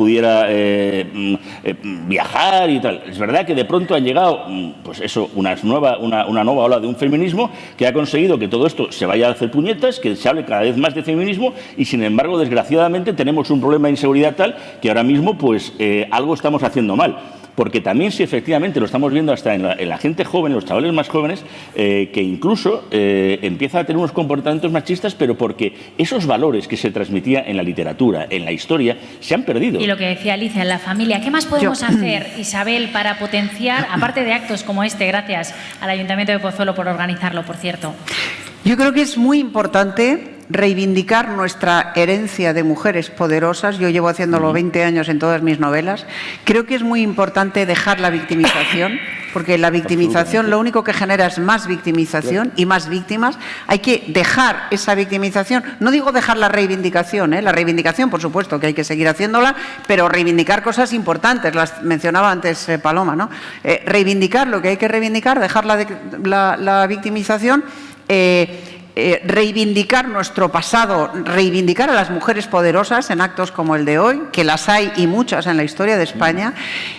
viajar y tal. Es verdad que de pronto han llegado, pues eso, una nueva ola de un feminismo que ha conseguido que todo esto se vaya a hacer puñetas, que se hable cada vez más de feminismo y, sin embargo, desgraciadamente tenemos un problema de inseguridad tal que ahora mismo pues algo estamos haciendo mal. Porque también, si efectivamente lo estamos viendo hasta en la gente joven, los chavales más jóvenes, que incluso empieza a tener unos comportamientos machistas, pero porque esos valores que se transmitían en la literatura, en la historia, se han perdido. Y lo que decía Alicia, en la familia, ¿qué más podemos hacer, Isabel, para potenciar, aparte de actos como este, gracias al Ayuntamiento de Pozuelo por organizarlo, por cierto? Yo creo que es muy importante reivindicar nuestra herencia de mujeres poderosas. Yo llevo haciéndolo 20 años en todas mis novelas. Creo que es muy importante dejar la victimización, porque la victimización lo único que genera es más victimización y más víctimas. Hay que dejar esa victimización. No digo dejar la reivindicación, la reivindicación, por supuesto, que hay que seguir haciéndola, pero reivindicar cosas importantes, las mencionaba antes Paloma, ¿no? Reivindicar lo que hay que reivindicar, dejar la victimización, reivindicar nuestro pasado, reivindicar a las mujeres poderosas en actos como el de hoy, que las hay y muchas en la historia de España,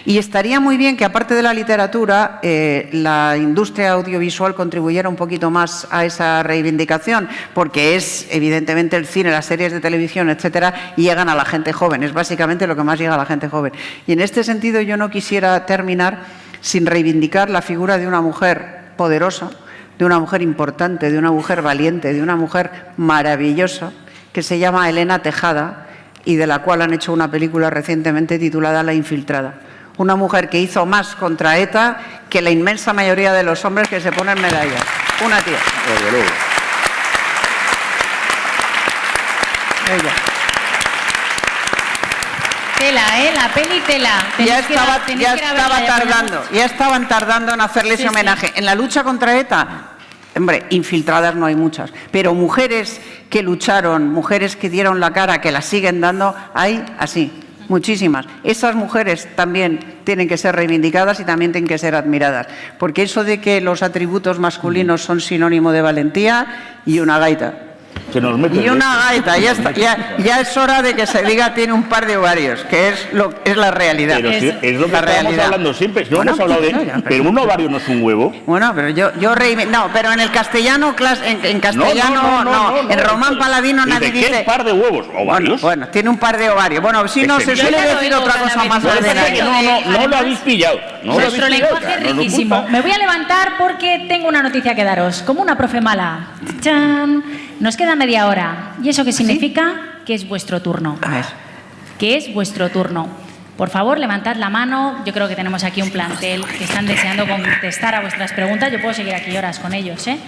y estaría muy bien que, aparte de la literatura, la industria audiovisual contribuyera un poquito más a esa reivindicación, porque es evidentemente el cine, las series de televisión, etcétera, llegan a la gente joven, es básicamente lo que más llega a la gente joven. Y en este sentido yo no quisiera terminar sin reivindicar la figura de una mujer poderosa, de una mujer importante, de una mujer valiente, de una mujer maravillosa, que se llama Elena Tejada y de la cual han hecho una película recientemente titulada La Infiltrada. Una mujer que hizo más contra ETA que la inmensa mayoría de los hombres que se ponen medallas. Una tía. Ella. Tela, la peli tela. Ya estaban tardando en hacerle ese homenaje. En la lucha contra ETA, hombre, infiltradas no hay muchas, pero mujeres que lucharon, mujeres que dieron la cara, que la siguen dando, hay así, muchísimas. Esas mujeres también tienen que ser reivindicadas y también tienen que ser admiradas, porque eso de que los atributos masculinos son sinónimo de valentía y una gaita. Se nos mete y una gaita, ya, está, ya es hora de que se diga tiene un par de ovarios, que es la realidad. Pero sí, es lo que estamos hablando siempre. No hemos hablado de... Pero un ovario no es un huevo. Bueno, pero no, pero en el castellano, en castellano no. En Román Paladino nadie dice... ¿Qué par de huevos? ¿Ovarios? Bueno, tiene un par de ovarios. Bueno, si no, se suele decir otra cosa más ordinaria. No lo habéis pillado. Nuestro lenguaje es riquísimo. Me voy a levantar porque tengo una noticia que daros. Como una profe mala. ¡Chan! Nos queda media hora. ¿Y eso qué significa? Que es vuestro turno. Que es vuestro turno. Por favor, levantad la mano. Yo creo que tenemos aquí un plantel que están deseando contestar a vuestras preguntas. Yo puedo seguir aquí horas con ellos, ¿eh?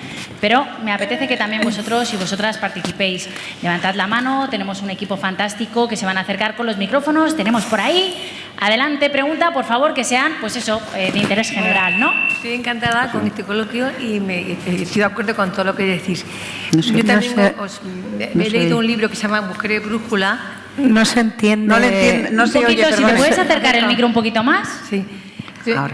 Pero me apetece que también vosotros y vosotras participéis. Levantad la mano. Tenemos un equipo fantástico que se van a acercar con los micrófonos. Tenemos por ahí. Adelante, pregunta, por favor, que sean, pues eso, de interés general, ¿no? Estoy encantada con este coloquio y estoy de acuerdo con todo lo que decís. Yo también me he leído un libro que se llama Mujeres Brújula. No se entiende. No le entiende. No se oye. Si me puedes acercar el micro un poquito más. Sí.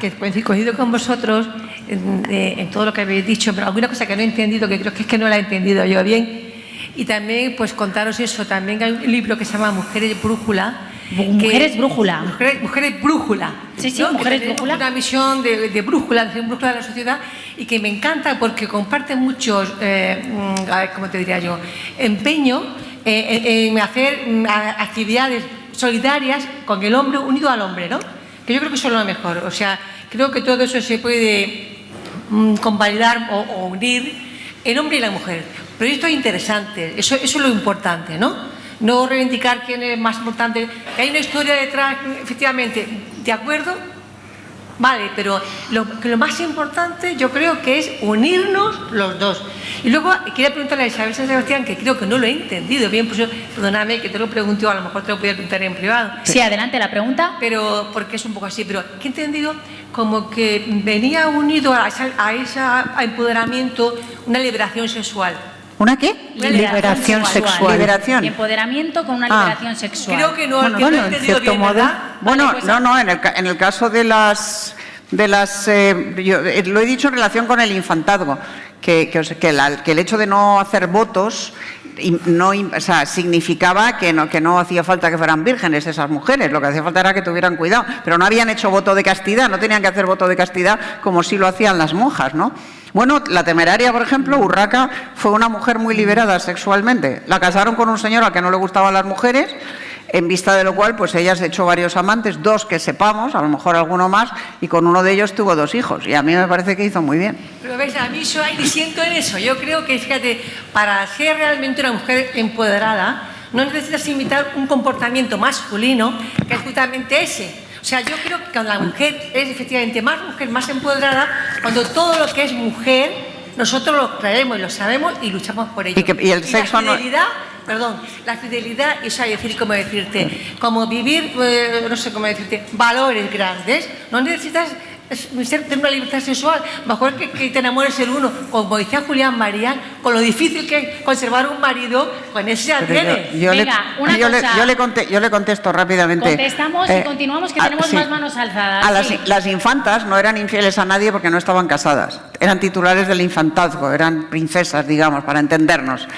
Que coincido con vosotros en todo lo que habéis dicho, pero alguna cosa que no he entendido, que creo que es que no la he entendido yo bien. Y también, pues contaros eso. También hay un libro que se llama Mujeres Brújula. Mujeres Brújula. Mujeres Brújula. Sí, ¿no? Mujeres Brújula. Una visión de brújula, de brújula de la sociedad, y que me encanta porque comparten muchos, ¿cómo te diría yo?, empeño en hacer actividades solidarias con el hombre unido al hombre, ¿no? Que yo creo que eso es lo mejor. O sea, creo que todo eso se puede convalidar o unir el hombre y la mujer. Proyectos interesantes, eso es lo importante, ¿no? No reivindicar quién es más importante. Hay una historia detrás, efectivamente, ¿de acuerdo? Vale, pero lo más importante yo creo que es unirnos los dos. Y luego quería preguntarle a Isabel San Sebastián, que creo que no lo he entendido bien, pues yo, perdóname que te lo pregunté, a lo mejor te lo podía preguntar en privado. Sí, adelante la pregunta. Pero, porque es un poco así, pero que he entendido como que venía unido a ese empoderamiento una liberación sexual. ¿Una qué? Una liberación sexual. Liberación. Empoderamiento con una liberación sexual. Creo que no, bueno, que no he entendido bien, ¿verdad? Bueno, Vale, pues, no, en el caso de las yo lo he dicho en relación con el infantazgo, que el hecho de no hacer votos significaba que no hacía falta que fueran vírgenes esas mujeres, lo que hacía falta era que tuvieran cuidado, pero no habían hecho voto de castidad, no tenían que hacer voto de castidad como sí lo hacían las monjas, ¿no? Bueno, la Temeraria, por ejemplo, Urraca, fue una mujer muy liberada sexualmente. La casaron con un señor al que no le gustaban las mujeres, en vista de lo cual, pues ella se echó varios amantes, 2 que sepamos, a lo mejor alguno más, y con uno de ellos tuvo 2 hijos. Y a mí me parece que hizo muy bien. Pero ves, a mí eso hay disiento en eso. Yo creo que, fíjate, para ser realmente una mujer empoderada, no necesitas imitar un comportamiento masculino, que es justamente ese. O sea, yo creo que cuando la mujer es efectivamente mujer, más empoderada, cuando todo lo que es mujer, nosotros lo traemos y lo sabemos y luchamos por ello. Y el sexo la fidelidad, la fidelidad, eso hay decir, como decirte, como vivir, no sé cómo decirte, valores grandes, no necesitas tener una libertad sexual, mejor que te enamores el uno, como decía Julián María, con lo difícil que es conservar un marido, con eso ya tienes. Yo le contesto rápidamente. Contestamos y continuamos, que tenemos más manos alzadas. Las infantas no eran infieles a nadie porque no estaban casadas, eran titulares del infantazgo, eran princesas, digamos, para entendernos,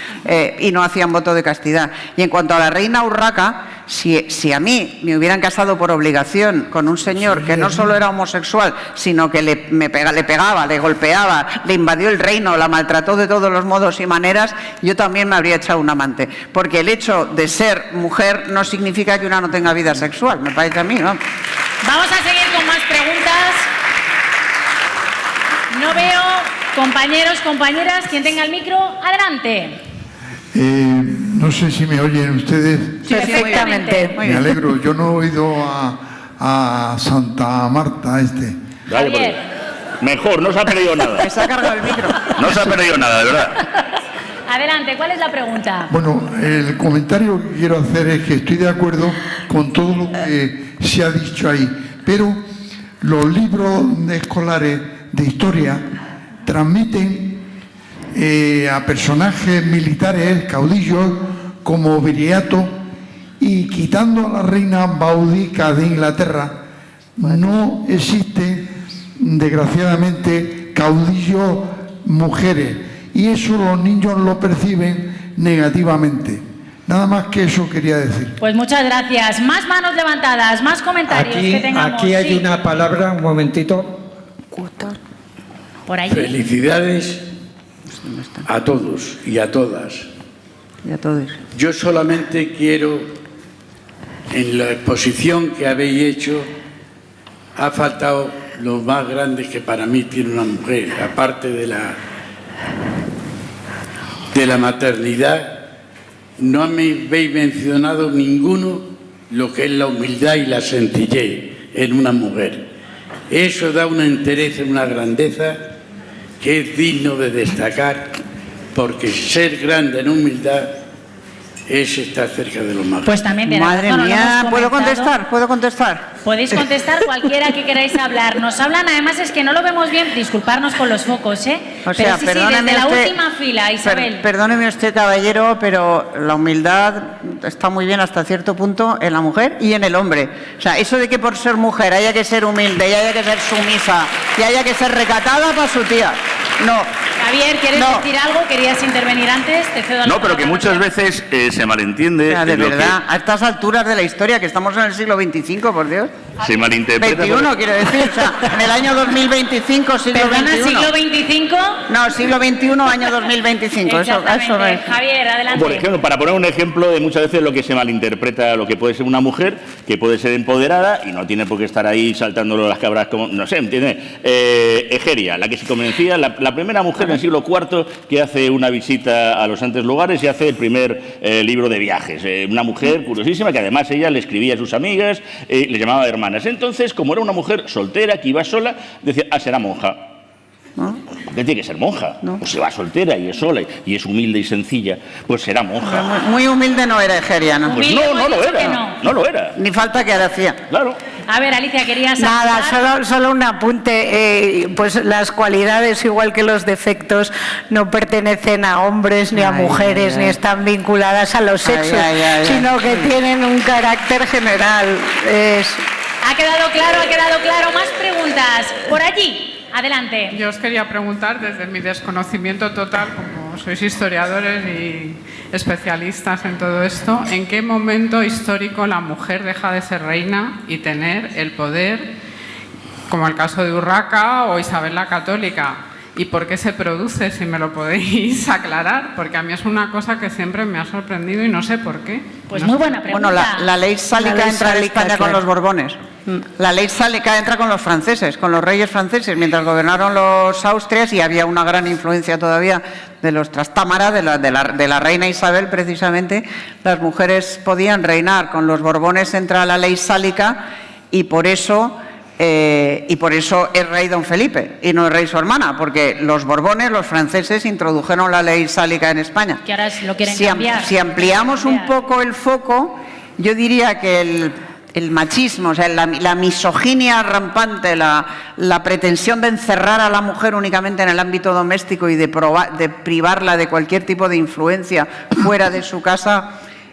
y no hacían voto de castidad. Y en cuanto a la reina Urraca, si a mí me hubieran casado por obligación con un señor que no solo era homosexual, sino que le pegaba, le golpeaba, le invadió el reino, la maltrató de todos los modos y maneras, yo también me habría echado un amante. Porque el hecho de ser mujer no significa que una no tenga vida sexual, me parece a mí, ¿no? Vamos a seguir con más preguntas. No veo compañeros, compañeras, quien tenga el micro, adelante. No sé si me oyen ustedes. Sí, perfectamente. Me alegro, yo no he oído a Santa Marta Javier. Mejor, no se ha perdido nada. Se ha cargado el micro. No se ha perdido nada, de verdad. Adelante, ¿cuál es la pregunta? Bueno, el comentario que quiero hacer es que estoy de acuerdo con todo lo que se ha dicho ahí, pero los libros escolares de historia transmiten a personajes militares, caudillos, como Viriato, y quitando a la reina Boudica de Inglaterra, no existen, desgraciadamente, caudillos mujeres, y eso los niños lo perciben negativamente. Nada más que eso quería decir. Pues muchas gracias. Más manos levantadas, más comentarios que tengamos. Aquí hay Sí. una palabra, un momentito. Por ahí. Felicidades a todos y a todas. Y a todos. Yo solamente quiero, en la exposición que habéis hecho, ha faltado lo más grande que para mí tiene una mujer, aparte de la maternidad. No me habéis mencionado ninguno lo que es la humildad y la sencillez en una mujer. Eso da una entereza, una grandeza que es digno de destacar, porque ser grande en humildad es estar cerca de los más. Pues también tiene Madre razón, no lo mía, hemos ¿puedo comentado. contestar? ¿Puedo contestar? Podéis contestar cualquiera que queráis hablar. Nos hablan, además es que no lo vemos bien, disculparnos con los focos, ¿eh? O sea, pero sí, perdóneme desde la usted- última fila, Isabel. Perdóneme usted, caballero, pero la humildad está muy bien hasta cierto punto en la mujer y en el hombre. O sea, eso de que por ser mujer haya que ser humilde y haya que ser sumisa y haya que ser recatada para su tía. No. Javier, ¿quieres No. decir algo? ¿Querías intervenir antes? Te cedo la No, pero que palabra. muchas veces se malentiende. O sea, de lo que verdad, a estas alturas de la historia, que estamos en el siglo XXV, por Dios. se malinterpreta. 21, quiero decir. O sea, en el año 2025, siglo ¿Perdona, XXI. siglo XXV? No, siglo XXI, año 2025. Eso Exactamente. es. Javier, adelante. Por ejemplo, para poner un ejemplo de muchas veces lo que se malinterpreta, lo que puede ser una mujer, que puede ser empoderada y no tiene por qué estar ahí saltándolo las cabras como, no sé, ¿entiendes? Egeria, la que se convencía, la primera mujer en el siglo IV que hace una visita a los santos lugares y hace el primer libro de viajes. Una mujer curiosísima que además ella le escribía a sus amigas, le llamaba hermanas. Entonces, como era una mujer soltera que iba sola, decía, será monja. ¿No? ¿Qué tiene que ser monja? No. Pues si va soltera y es sola y es humilde y sencilla, pues será monja. Muy humilde no era Egeria, ¿no? Pues Humilde, no, no hemos lo dicho que era. No lo era. Ni falta que hacía. Claro. A ver, Alicia, querías Nada, apuntar? solo un apunte. Pues las cualidades, igual que los defectos, no pertenecen a hombres ni a Ay, mujeres, ay, ni ay. están vinculadas a los Ay, sexos, ay, ay, ay. sino que tienen un carácter general. Ha quedado claro. Más preguntas. Por allí. Adelante. Yo os quería preguntar, desde mi desconocimiento total, como sois historiadores y especialistas en todo esto, ¿en qué momento histórico la mujer deja de ser reina y tener el poder, como el caso de Urraca o Isabel la Católica? ¿Y por qué se produce, si me lo podéis aclarar? Porque a mí es una cosa que siempre me ha sorprendido y no sé por qué. Pues No muy sé. buena pregunta. Bueno, la ley sálica La ley entra en sálica, España con claro. los Borbones. La ley sálica entra con los franceses, con los reyes franceses, mientras gobernaron los Austrias, y había una gran influencia todavía de los Trastámara, de la reina Isabel, precisamente. Las mujeres podían reinar. Con los Borbones entra la ley sálica y por eso es rey don Felipe y no es rey su hermana, porque los Borbones, los franceses, introdujeron la ley sálica en España. Que ahora lo quieren Si cambiar. si ampliamos un poco el foco, yo diría que el machismo, o sea, la misoginia rampante, la pretensión de encerrar a la mujer únicamente en el ámbito doméstico y de privarla de cualquier tipo de influencia fuera de su casa,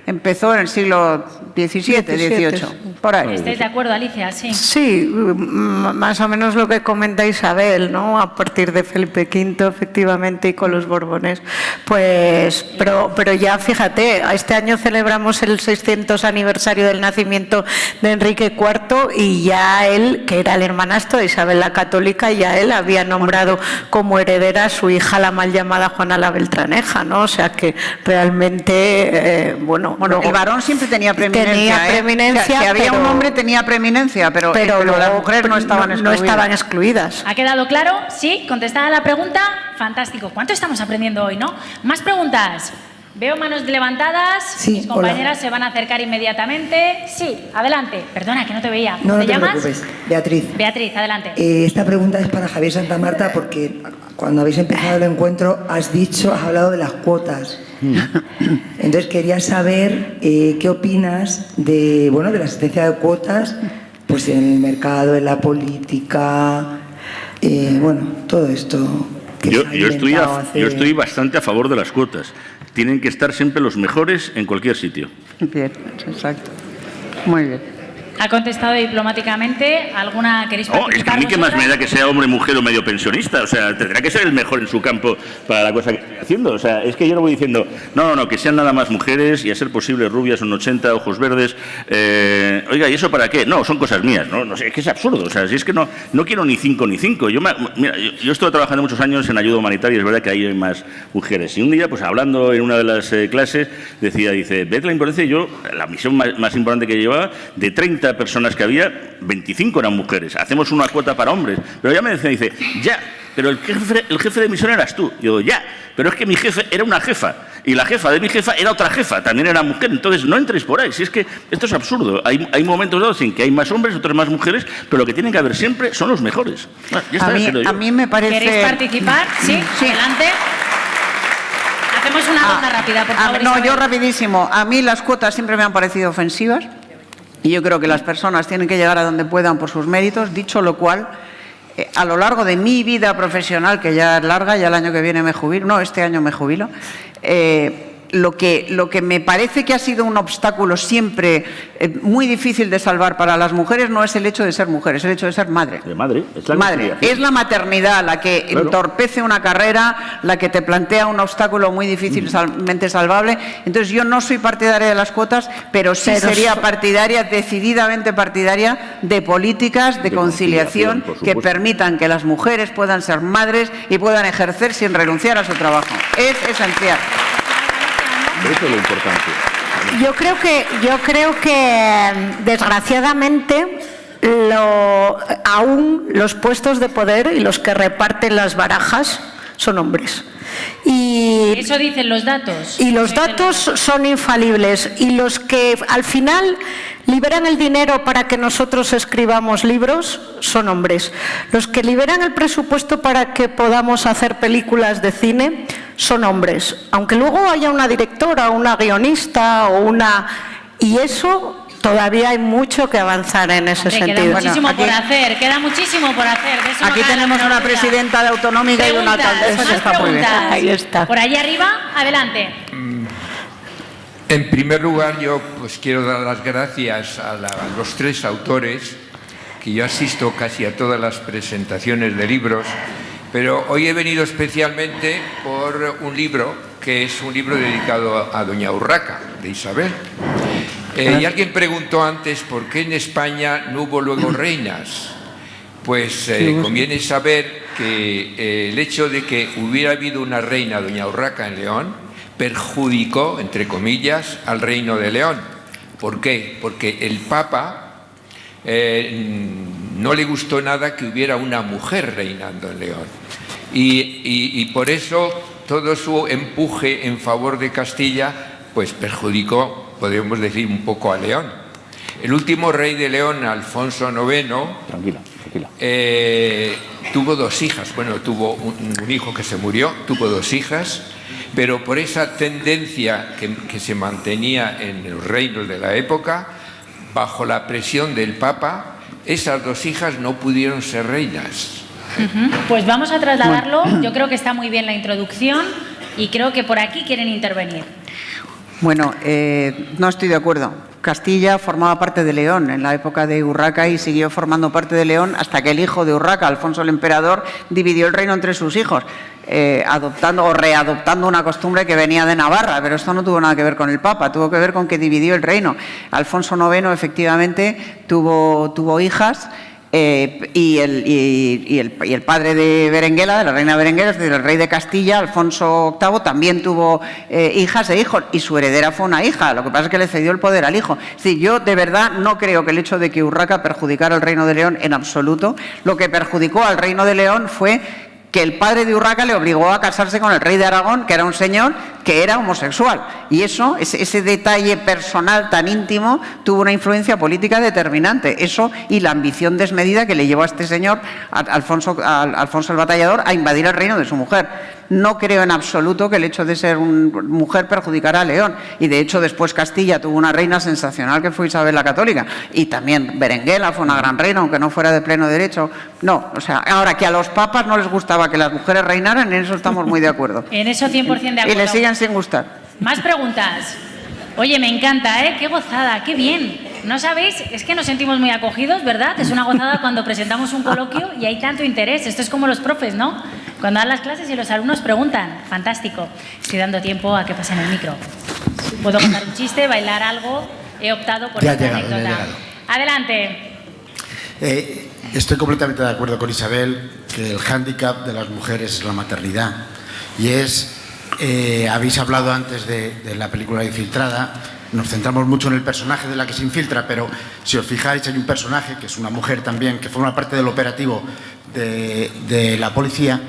empezó en el siglo XVII, XVIII, por ahí. ¿Estáis de acuerdo, Alicia? Sí. Sí, más o menos lo que comenta Isabel, ¿no? A partir de Felipe V, efectivamente, y con los Borbones. Pues, pero ya fíjate, este año celebramos el 600 aniversario del nacimiento de Enrique IV y ya él, que era el hermanastro de Isabel la Católica, ya él había nombrado como heredera a su hija, la mal llamada Juana la Beltraneja, ¿no? O sea que realmente, bueno, El varón siempre tenía preeminencia. Tenía preeminencia, O sea, si había pero- un hombre tenía preeminencia, pero las mujeres no estaban excluidas. No estaban excluidas. ¿Ha quedado claro? Sí, contestada la pregunta. Fantástico. ¿Cuánto estamos aprendiendo hoy, no? Más preguntas. Veo manos levantadas. Sí, Mis compañeras hola. se van a acercar inmediatamente. Sí, adelante. Perdona, que no te veía. ¿Cómo No, no te te llamas? preocupes. Beatriz. Beatriz, adelante. Esta pregunta es para Javier Santamarta porque cuando habéis empezado el encuentro has hablado de las cuotas. Entonces quería saber qué opinas de la existencia de cuotas pues en el mercado, en la política, todo esto. Que Yo se ha intentado hacer. estoy bastante a favor de las cuotas. Tienen que estar siempre los mejores en cualquier sitio. Bien, exacto. Muy bien. Ha contestado diplomáticamente. ¿Alguna queréis participar? Es que a mí qué más me da que sea hombre, mujer o medio pensionista. O sea, tendrá que ser el mejor en su campo para la cosa que estoy haciendo. O sea, es que yo no voy diciendo, no, que sean nada más mujeres y a ser posible rubias, un 80, ojos verdes. Oiga, ¿y eso para qué? No, son cosas mías. No sé, es que es absurdo. O sea, si es que no quiero ni 5 ni 5. Yo estuve trabajando muchos años en ayuda humanitaria, es verdad que hay más mujeres. Y un día, pues hablando en una de las clases, dice, ¿ves la importancia? Yo, la misión más importante que llevaba, de 30 personas que había, 25 eran mujeres. Hacemos una cuota para hombres. Pero ya me decía, dice, ya, pero el jefe de misión eras tú. Yo, ya, pero es que mi jefe era una jefa. Y la jefa de mi jefa era otra jefa, también era mujer. Entonces, no entréis por ahí. Si es que esto es absurdo. Hay momentos dados en que hay más hombres, otros más mujeres, pero lo que tienen que haber siempre son los mejores. Ya está, a mí me parece... ¿Queréis participar? Sí, adelante. Hacemos una ronda rápida, por favor. No, yo rapidísimo. A mí las cuotas siempre me han parecido ofensivas y yo creo que las personas tienen que llegar a donde puedan por sus méritos. Dicho lo cual, a lo largo de mi vida profesional, que ya es larga, ya el año que viene me jubilo, este año me jubilo, lo que me parece que ha sido un obstáculo siempre muy difícil de salvar para las mujeres no es el hecho de ser mujer, es el hecho de ser madre. De madre, es la madre. Es la maternidad la que entorpece una carrera, la que te plantea un obstáculo muy difícilmente salvable. Entonces yo no soy partidaria de las cuotas, pero sí sería partidaria, decididamente partidaria, de políticas de conciliación que permitan que las mujeres puedan ser madres y puedan ejercer sin renunciar a su trabajo. Es esencial. Eso es lo importante. Yo creo que desgraciadamente aún los puestos de poder y los que reparten las barajas son hombres. Y eso dicen los datos. Y los datos son infalibles. Y los que al final liberan el dinero para que nosotros escribamos libros son hombres. Los que liberan el presupuesto para que podamos hacer películas de cine son hombres. Aunque luego haya una directora, una guionista o una... Y eso todavía hay mucho que avanzar en ese sentido. Queda muchísimo por hacer, queda muchísimo por hacer. Aquí tenemos una presidenta de autonómica y una alcaldesa que está muy bien. Ahí está. Por allí arriba, adelante. En primer lugar, yo pues quiero dar las gracias a los tres autores, que yo asisto casi a todas las presentaciones de libros, pero hoy he venido especialmente por un libro, que es un libro dedicado a Doña Urraca, de Isabel. Y alguien preguntó antes por qué en España no hubo luego reinas. Pues conviene saber que el hecho de que hubiera habido una reina, Doña Urraca, en León, perjudicó, entre comillas, al Reino de León. ¿Por qué? Porque el Papa no le gustó nada que hubiera una mujer reinando en León. Y por eso todo su empuje en favor de Castilla pues perjudicó, podríamos decir, un poco a León. El último rey de León, Alfonso IX, tuvo dos hijas. Bueno, tuvo un hijo que se murió, tuvo dos hijas, pero por esa tendencia que se mantenía en los reinos de la época, bajo la presión del Papa, esas dos hijas no pudieron ser reinas. Pues vamos a trasladarlo. Yo creo que está muy bien la introducción y creo que por aquí quieren intervenir. Bueno, no estoy de acuerdo. Castilla formaba parte de León en la época de Urraca y siguió formando parte de León hasta que el hijo de Urraca, Alfonso el Emperador, dividió el reino entre sus hijos, adoptando o readoptando una costumbre que venía de Navarra, pero esto no tuvo nada que ver con el Papa, tuvo que ver con que dividió el reino. Alfonso IX efectivamente tuvo hijas. Y el padre de Berenguela, de la reina Berenguela, es decir, el rey de Castilla, Alfonso VIII, también tuvo hijas e hijos, y su heredera fue una hija. Lo que pasa es que le cedió el poder al hijo. Es decir, yo de verdad no creo que el hecho de que Urraca perjudicara al Reino de León en absoluto. Lo que perjudicó al Reino de León fue que el padre de Urraca le obligó a casarse con el rey de Aragón, que era un señor que era homosexual. Y eso, ese detalle personal tan íntimo, tuvo una influencia política determinante. Eso y la ambición desmedida que le llevó a este señor, Alfonso el Batallador, a invadir el reino de su mujer. No creo en absoluto que el hecho de ser mujer perjudicara a León. Y de hecho después Castilla tuvo una reina sensacional que fue Isabel la Católica. Y también Berenguela fue una gran reina, aunque no fuera de pleno derecho. No, o sea, ahora que a los papas no les gustaba que las mujeres reinaran, en eso estamos muy de acuerdo. En eso 100% de acuerdo. Y les siguen sin gustar. Más preguntas. Oye, me encanta, ¿eh? Qué gozada, qué bien. no sabéis, es que nos sentimos muy acogidos, ¿verdad? Es una gozada cuando presentamos un coloquio y hay tanto interés. Esto es como los profes, ¿no? Cuando dan las clases y los alumnos preguntan. Fantástico. Estoy dando tiempo a que pasen el micro. Puedo contar un chiste, bailar algo. He optado por esta anécdota. Adelante. Estoy completamente de acuerdo con Isabel que el hándicap de las mujeres es la maternidad. Y habéis hablado antes de la película Infiltrada. Nos centramos mucho en el personaje de la que se infiltra, pero si os fijáis hay un personaje que es una mujer también, que forma parte del operativo de la policía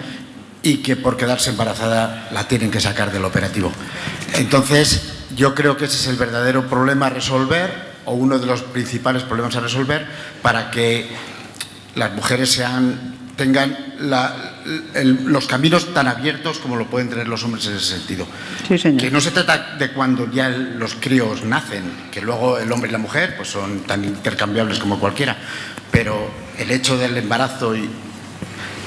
y que por quedarse embarazada la tienen que sacar del operativo. Entonces, yo creo que ese es el verdadero problema a resolver, o uno de los principales problemas a resolver, para que las mujeres tengan los caminos tan abiertos como lo pueden tener los hombres en ese sentido. Sí, señor. Que no se trata de cuando ya los críos nacen, que luego el hombre y la mujer pues son tan intercambiables como cualquiera, pero el hecho del embarazo y...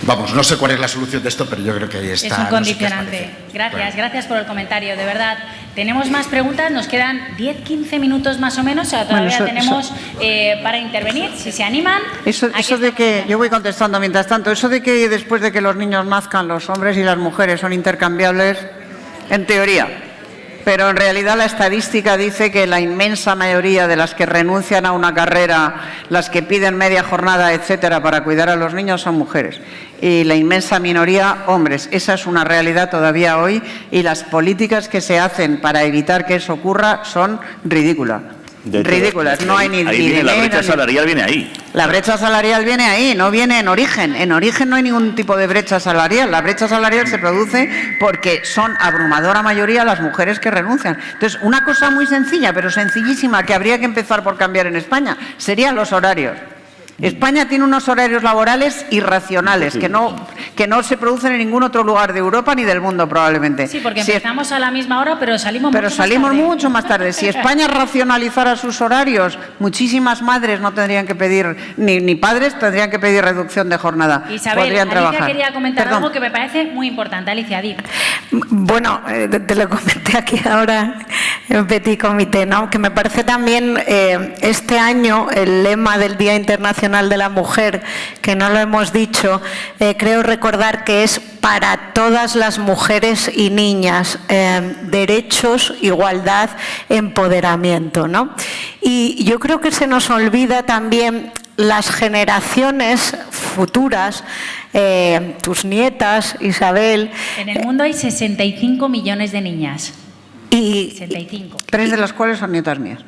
Vamos, no sé cuál es la solución de esto, pero yo creo que ahí está. Es un condicionante. Gracias por el comentario, de verdad. Tenemos más preguntas, nos quedan 10-15 minutos más o menos, o sea, todavía tenemos para intervenir, si se animan. Eso de que, yo voy contestando mientras tanto, eso de que después de que los niños nazcan los hombres y las mujeres son intercambiables, en teoría. Pero en realidad la estadística dice que la inmensa mayoría de las que renuncian a una carrera, las que piden media jornada, etcétera, para cuidar a los niños son mujeres. Y la inmensa minoría, hombres. Esa es una realidad todavía hoy y las políticas que se hacen para evitar que eso ocurra son ridículas. Ridículas, no hay ni dinero. La brecha salarial viene ahí. La brecha salarial viene ahí, no viene en origen. En origen no hay ningún tipo de brecha salarial. La brecha salarial se produce porque son abrumadora mayoría las mujeres que renuncian. Entonces, una cosa muy sencilla, pero sencillísima, que habría que empezar por cambiar en España, serían los horarios. España tiene unos horarios laborales irracionales que no se producen en ningún otro lugar de Europa ni del mundo probablemente. Sí, porque empezamos a la misma hora, pero salimos mucho más tarde. Si España racionalizara sus horarios, muchísimas madres no tendrían que pedir, ni padres tendrían que pedir reducción de jornada. Isabel, podrían Alicia trabajar. quería comentar algo que me parece muy importante. Alicia, di. Bueno, te lo comenté aquí ahora en Petit Comité, ¿no? Que me parece también este año el lema del Día Internacional de la Mujer, que no lo hemos dicho, creo recordar que es para todas las mujeres y niñas, derechos, igualdad, empoderamiento, ¿no? Y yo creo que se nos olvida también las generaciones futuras, tus nietas, Isabel. En el mundo hay 65 millones de niñas. 65. 3 de las cuales son nietas mías.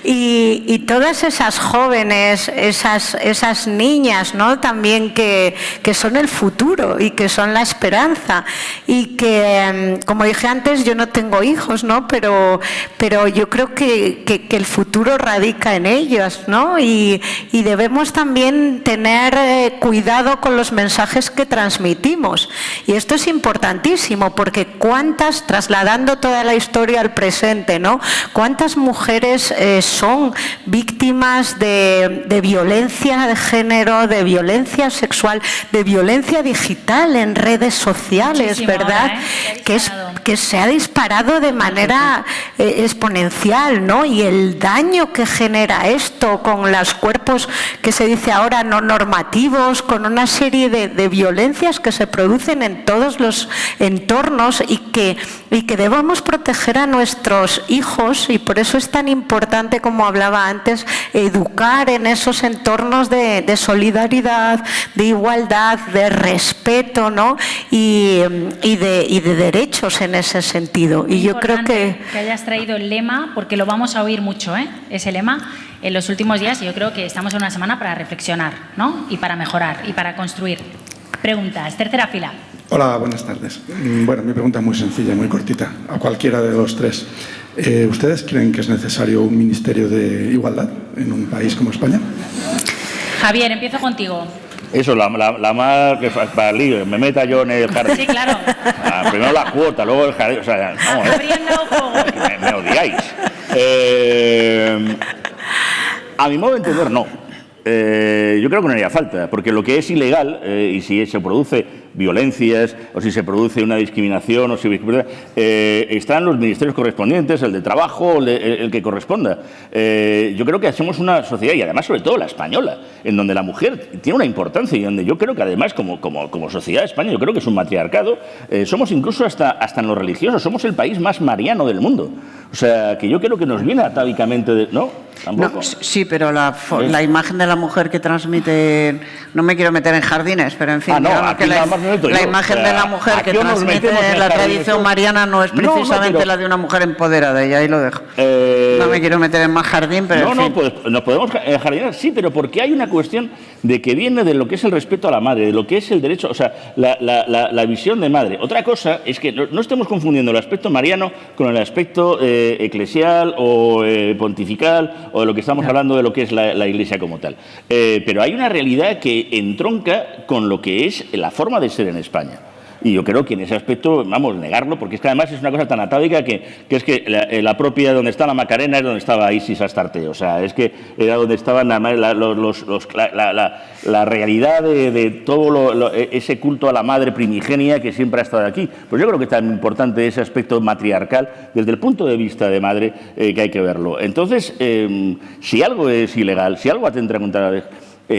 Y todas esas jóvenes, esas niñas, ¿no? También que son el futuro y que son la esperanza y que, como dije antes, yo no tengo hijos, ¿no? Pero yo creo que el futuro radica en ellas, ¿no? Y debemos también tener cuidado con los mensajes que transmitimos. Y esto es importantísimo porque trasladando toda la historia al presente, ¿no? ¿Cuántas mujeres son víctimas de violencia de género, de violencia sexual, de violencia digital en redes sociales, ¿verdad? Que se ha disparado de manera exponencial, ¿no? Y el daño que genera esto con los cuerpos que se dice ahora no normativos, con una serie de violencias que se producen en todos los entornos y que debemos proteger a nuestros hijos, y por eso es tan importante, como hablaba antes, educar en esos entornos de solidaridad, de igualdad, de respeto, ¿no? y de derechos en ese sentido. Y yo creo que hayas traído el lema, porque lo vamos a oír mucho, ese lema en los últimos días, y yo creo que estamos en una semana para reflexionar, ¿no? Y para mejorar y para construir. Preguntas, tercera fila. Hola, buenas tardes. Bueno, mi pregunta es muy sencilla, muy cortita, a cualquiera de los tres. ¿Ustedes creen que es necesario un ministerio de igualdad en un país como España? Javier, empiezo contigo. Eso, la más que para el lío, me meta yo en el jardín. Sí, claro. Primero la cuota, luego el jardín. O sea, vamos, me odiáis. A mi modo de entender, no. Yo creo que no haría falta, porque lo que es ilegal, y si se produce violencias o si se produce una discriminación o si están los ministerios correspondientes, el de trabajo, el que corresponda. Yo creo que somos una sociedad, y además sobre todo la española, en donde la mujer tiene una importancia y donde yo creo que además como sociedad de España, yo creo que es un matriarcado, somos incluso hasta en lo religioso, somos el país más mariano del mundo. O sea, que yo creo que nos viene atávicamente ¿no? ¿Tampoco? No, sí, pero la imagen de la mujer que transmite, no me quiero meter en jardines, pero en fin, la imagen de la mujer que transmite la tradición mariana no es precisamente la de una mujer empoderada, y ahí lo dejo. No me quiero meter en más jardín, pero en fin. Pues nos podemos jardinar, sí, pero porque hay una cuestión de que viene de lo que es el respeto a la madre, de lo que es el derecho, o sea, la visión de madre. Otra cosa es que no estemos confundiendo el aspecto mariano con el aspecto eclesial o pontifical, o de lo que estamos hablando de lo que es la Iglesia como tal. Pero hay una realidad que entronca con lo que es la forma de ser en España. Y yo creo que en ese aspecto, vamos, negarlo, porque es que además es una cosa tan atávica que es que la propia, donde está la Macarena, es donde estaba Isis Astarte. O sea, es que era donde estaban la realidad de todo ese culto a la madre primigenia que siempre ha estado aquí. Pues yo creo que es tan importante ese aspecto matriarcal desde el punto de vista de madre que hay que verlo. Entonces, si algo es ilegal, si algo atenta contra la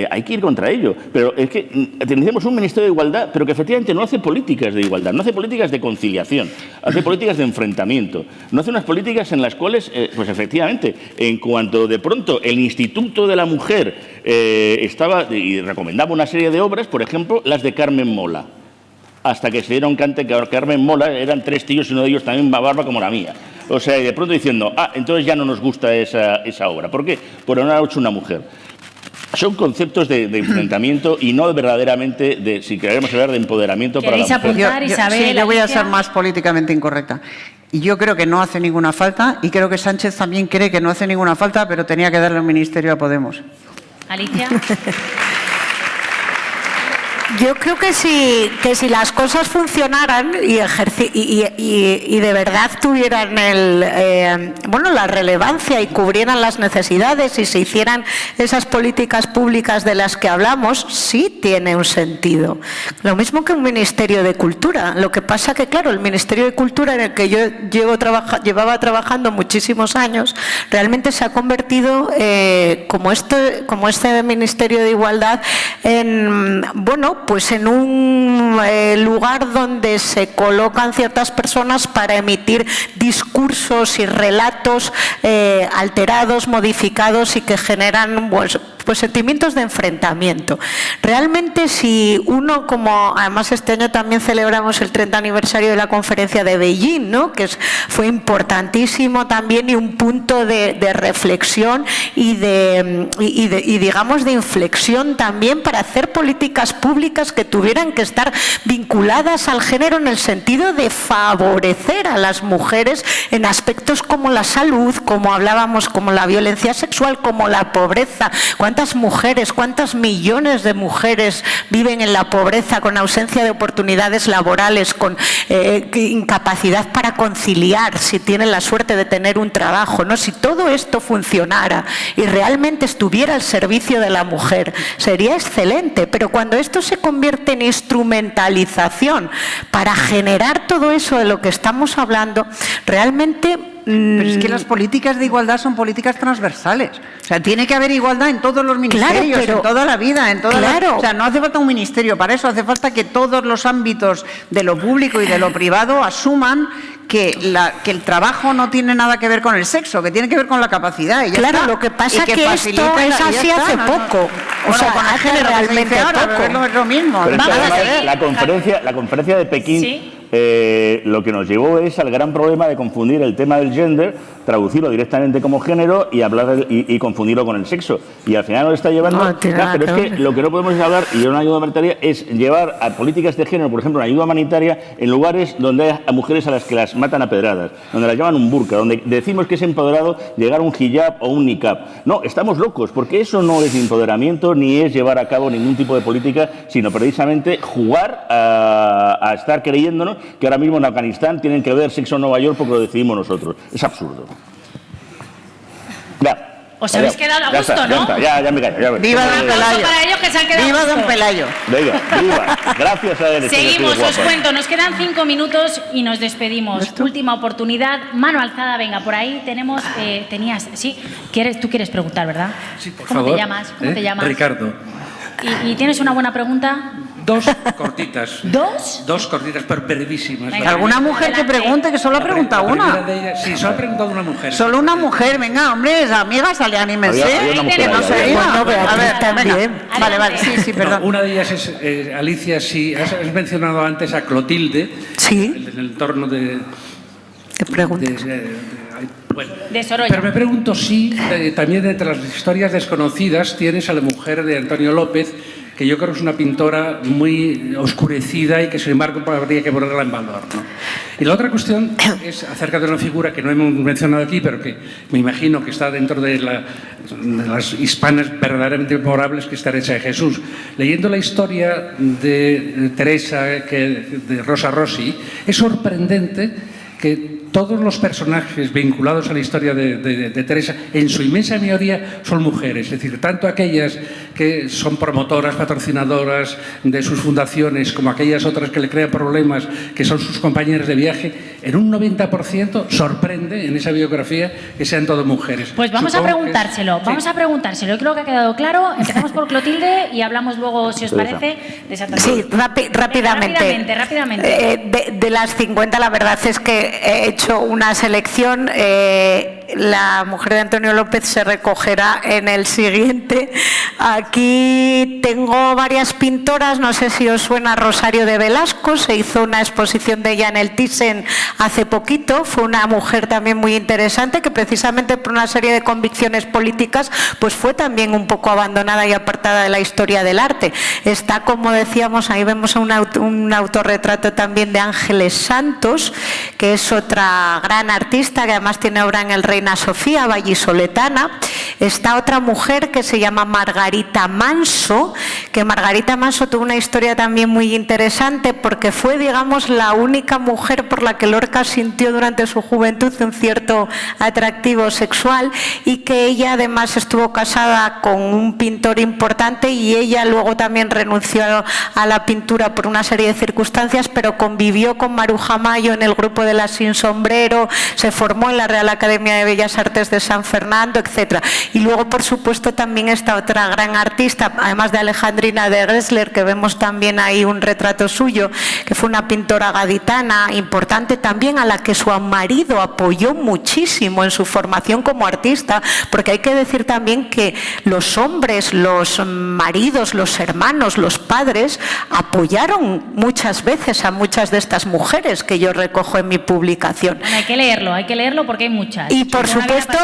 hay que ir contra ello. Pero es que tenemos un Ministerio de Igualdad, pero que efectivamente no hace políticas de igualdad, no hace políticas de conciliación, hace políticas de enfrentamiento, no hace unas políticas en las cuales, pues efectivamente, en cuanto de pronto el Instituto de la Mujer estaba y recomendaba una serie de obras, por ejemplo, las de Carmen Mola, hasta que se dieron cuenta que Carmen Mola eran 3 tíos y uno de ellos también barba como la mía. O sea, y de pronto diciendo, entonces ya no nos gusta esa obra. ¿Por qué? Porque no la ha hecho una mujer. Son conceptos de enfrentamiento y no verdaderamente si queremos hablar de empoderamiento para la mujer. ¿Queréis apuntar, Isabel? Sí, yo voy a ser más políticamente incorrecta. Y yo creo que no hace ninguna falta, y creo que Sánchez también cree que no hace ninguna falta, pero tenía que darle un ministerio a Podemos. Alicia. Yo creo que si las cosas funcionaran y de verdad tuvieran la relevancia y cubrieran las necesidades y se hicieran esas políticas públicas de las que hablamos, sí tiene un sentido. Lo mismo que un Ministerio de Cultura. Lo que pasa que, claro, el Ministerio de Cultura, en el que yo llevaba trabajando muchísimos años, realmente se ha convertido, como este Ministerio de Igualdad, en un lugar donde se colocan ciertas personas para emitir discursos y relatos alterados, modificados y que generan pues sentimientos de enfrentamiento. Realmente, si uno, como además este año también celebramos el 30 aniversario de la conferencia de Beijing, ¿no? Que fue importantísimo también y un punto de reflexión y digamos de inflexión también para hacer políticas públicas que tuvieran que estar vinculadas al género en el sentido de favorecer a las mujeres en aspectos como la salud, como hablábamos, como la violencia sexual, como la pobreza. ¿Cuántas mujeres, cuántos millones de mujeres viven en la pobreza, con ausencia de oportunidades laborales, con incapacidad para conciliar, si tienen la suerte de tener un trabajo, ¿no? Si todo esto funcionara y realmente estuviera al servicio de la mujer, sería excelente. Pero cuando esto se convierte en instrumentalización para generar todo eso de lo que estamos hablando, realmente... Pero es que las políticas de igualdad son políticas transversales. O sea, tiene que haber igualdad en todos los ministerios, en toda la vida, o sea, no hace falta un ministerio para eso, hace falta que todos los ámbitos de lo público y de lo privado asuman que el trabajo no tiene nada que ver con el sexo, que tiene que ver con la capacidad. Y claro, lo que pasa es que esto es así hace poco. O sea, con el género realmente poco. Es lo mismo. Pero la conferencia de Pekín... ¿Sí? Lo que nos llevó es al gran problema de confundir el tema del gender, traducirlo directamente como género y hablar y confundirlo con el sexo. Y al final nos está llevando... pero es que lo que no podemos hablar, y una ayuda humanitaria, es llevar a políticas de género, por ejemplo, una ayuda humanitaria, en lugares donde hay a mujeres a las que las matan a pedradas, donde las llaman un burka, donde decimos que es empoderado llegar a un hijab o un niqab. No, estamos locos, porque eso no es empoderamiento ni es llevar a cabo ningún tipo de política, sino precisamente jugar a estar creyéndonos que ahora mismo en Afganistán tienen que ver sexo en Nueva York porque lo decidimos nosotros. Es absurdo. Ya. Os habéis quedado a gusto, ¿no? Ya me callo. ¡Viva don Pelayo! Para ellos que se han quedado ¡Viva a gusto. don Pelayo! Venga, viva. Gracias a él. Seguimos, os cuento, nos quedan 5 minutos y nos despedimos. Última oportunidad, mano alzada, venga, por ahí tenemos, sí, tú quieres preguntar, ¿verdad? Sí, por ¿Cómo favor. te llamas? ¿Cómo te llamas? Ricardo. ¿Y tienes una buena pregunta? 2 cortitas. ¿2? 2 cortitas, pero brevísimas. Venga, ¿Alguna mujer que pregunte, que solo ha preguntado una? Sí, solo ha preguntado una mujer. Solo una mujer, venga, hombre, amigas, sale, anímense. Había una mujer Que no ahí. se diga. Bueno, Beatriz A ver, también. venga. Vale, sí, perdón. No, una de ellas es, Alicia, sí, has mencionado antes a Clotilde. Sí. En el entorno de... ¿Qué preguntas? Bueno, De Sorolla. pero me pregunto si también entre las historias desconocidas tienes a la mujer de Antonio López, que yo creo que es una pintora muy oscurecida y que sin embargo habría que ponerla en valor, ¿no? Y la otra cuestión es acerca de una figura que no hemos mencionado aquí, pero que me imagino que está dentro de las hispanas verdaderamente memorables, que es Teresa de Jesús. Leyendo la historia de Teresa, de Rosa Rossi, es sorprendente que todos los personajes vinculados a la historia de Teresa, en su inmensa mayoría, son mujeres. Es decir, tanto aquellas que son promotoras, patrocinadoras de sus fundaciones, como aquellas otras que le crean problemas, que son sus compañeras de viaje, en un 90% sorprende en esa biografía que sean todas mujeres. Pues vamos a preguntárselo, Yo creo que ha quedado claro. Empezamos por Clotilde y hablamos luego, si os parece, de esa Sí, rápidamente. Rápidamente. De las 50, la verdad es que he hecho una selección. La mujer de Antonio López se recogerá en el siguiente. Aquí tengo varias pintoras, no sé si os suena Rosario de Velasco, se hizo una exposición de ella en el Thyssen hace poquito, fue una mujer también muy interesante que precisamente por una serie de convicciones políticas pues fue también un poco abandonada y apartada de la historia del arte. Está, como decíamos, ahí vemos un autorretrato también de Ángeles Santos, que es otra gran artista que además tiene obra en el Reina Sofía, vallisoletana. Está otra mujer que se llama Margarita Manso, que Margarita Manso tuvo una historia también muy interesante porque fue, digamos, la única mujer por la que Lorca sintió durante su juventud un cierto atractivo sexual, y que ella además estuvo casada con un pintor importante y ella luego también renunció a la pintura por una serie de circunstancias, pero convivió con Maruja Mayo en el grupo de las Sin Sombrero, se formó en la Real Academia de Bellas Artes de San Fernando, etc. Y luego, por supuesto, también está otra gran artista, además de Alejandrina de Gressler, que vemos también ahí un retrato suyo, que fue una pintora gaditana importante también, a la que su marido apoyó muchísimo en su formación como artista, porque hay que decir también que los hombres, los maridos, los hermanos, los padres apoyaron muchas veces a muchas de estas mujeres que yo recojo en mi publicación. Bueno, hay que leerlo porque hay muchas. Y por supuesto,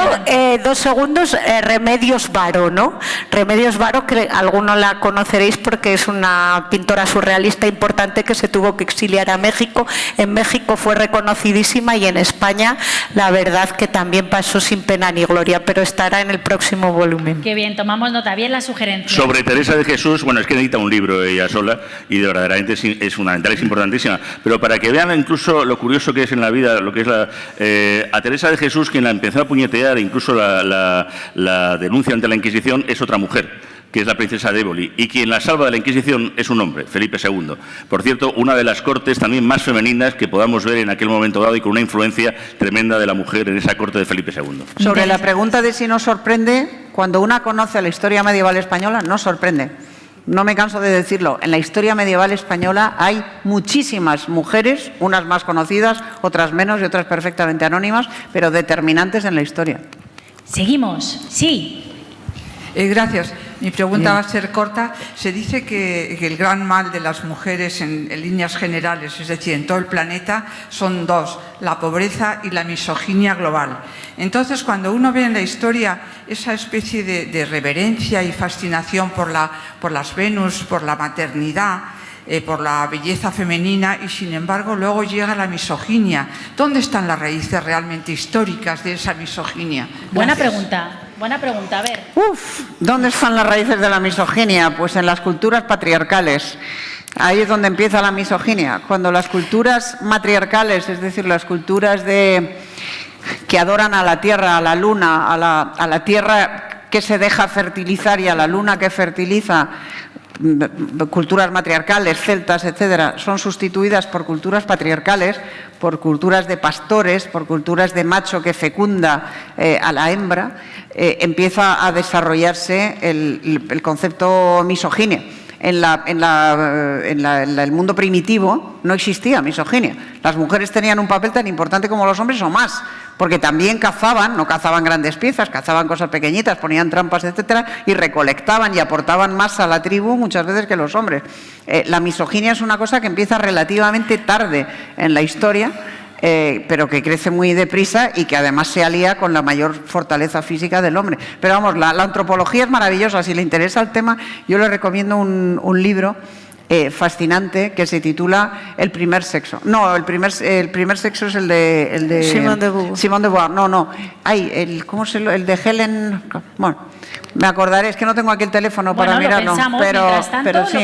2 segundos, Remedios Varo, ¿no? Remedios Varo, que algunos la conoceréis porque es una pintora surrealista importante que se tuvo que exiliar a México. En México fue reconocidísima y en España la verdad que también pasó sin pena ni gloria, pero estará en el próximo volumen. Qué bien, tomamos nota, bien la sugerencia. Sobre Teresa de Jesús, bueno, es que necesita un libro ella sola y de verdaderamente es fundamental, es importantísima, pero para que vean incluso lo curioso que es en la vida, lo que es a Teresa de Jesús, quien la empezó a puñetear, incluso la denuncia ante la Inquisición, es otra mujer, que es la princesa de Éboli, y quien la salva de la Inquisición es un hombre, Felipe II. Por cierto, una de las cortes también más femeninas que podamos ver en aquel momento dado y con una influencia tremenda de la mujer en esa corte de Felipe II. Sobre la pregunta de si nos sorprende, cuando una conoce la historia medieval española, no sorprende. No me canso de decirlo, en la historia medieval española hay muchísimas mujeres, unas más conocidas, otras menos y otras perfectamente anónimas, pero determinantes en la historia. Seguimos, sí. Gracias. Mi pregunta va a ser corta. Se dice que el gran mal de las mujeres en líneas generales, es decir, en todo el planeta, son 2, la pobreza y la misoginia global. Entonces, cuando uno ve en la historia esa especie de reverencia y fascinación por las Venus, por la maternidad, por la belleza femenina, y sin embargo luego llega la misoginia, ¿dónde están las raíces realmente históricas de esa misoginia? Buena pregunta, a ver. ¿Dónde están las raíces de la misoginia? Pues en las culturas patriarcales. Ahí es donde empieza la misoginia. Cuando las culturas matriarcales, es decir, las culturas que adoran a la tierra, a la luna, a la tierra que se deja fertilizar y a la luna que fertiliza, culturas matriarcales, celtas, etcétera, son sustituidas por culturas patriarcales, por culturas de pastores, por culturas de macho que fecunda a la hembra, empieza a desarrollarse el concepto misoginia. En el mundo primitivo no existía misoginia. Las mujeres tenían un papel tan importante como los hombres o más, porque también cazaban, no cazaban grandes piezas, cazaban cosas pequeñitas, ponían trampas, etcétera, y recolectaban y aportaban más a la tribu muchas veces que los hombres. La misoginia es una cosa que empieza relativamente tarde en la historia, pero que crece muy deprisa y que además se alía con la mayor fortaleza física del hombre. Pero vamos, la antropología es maravillosa. Si le interesa el tema, yo le recomiendo un libro fascinante que se titula El primer sexo. No, el primer sexo es el de Simone de Beauvoir. Simone de Beauvoir. No. El de Helen. Bueno, me acordaré. Es que no tengo aquí el teléfono para mirarlo. Pensamos, pero mientras tanto, sí.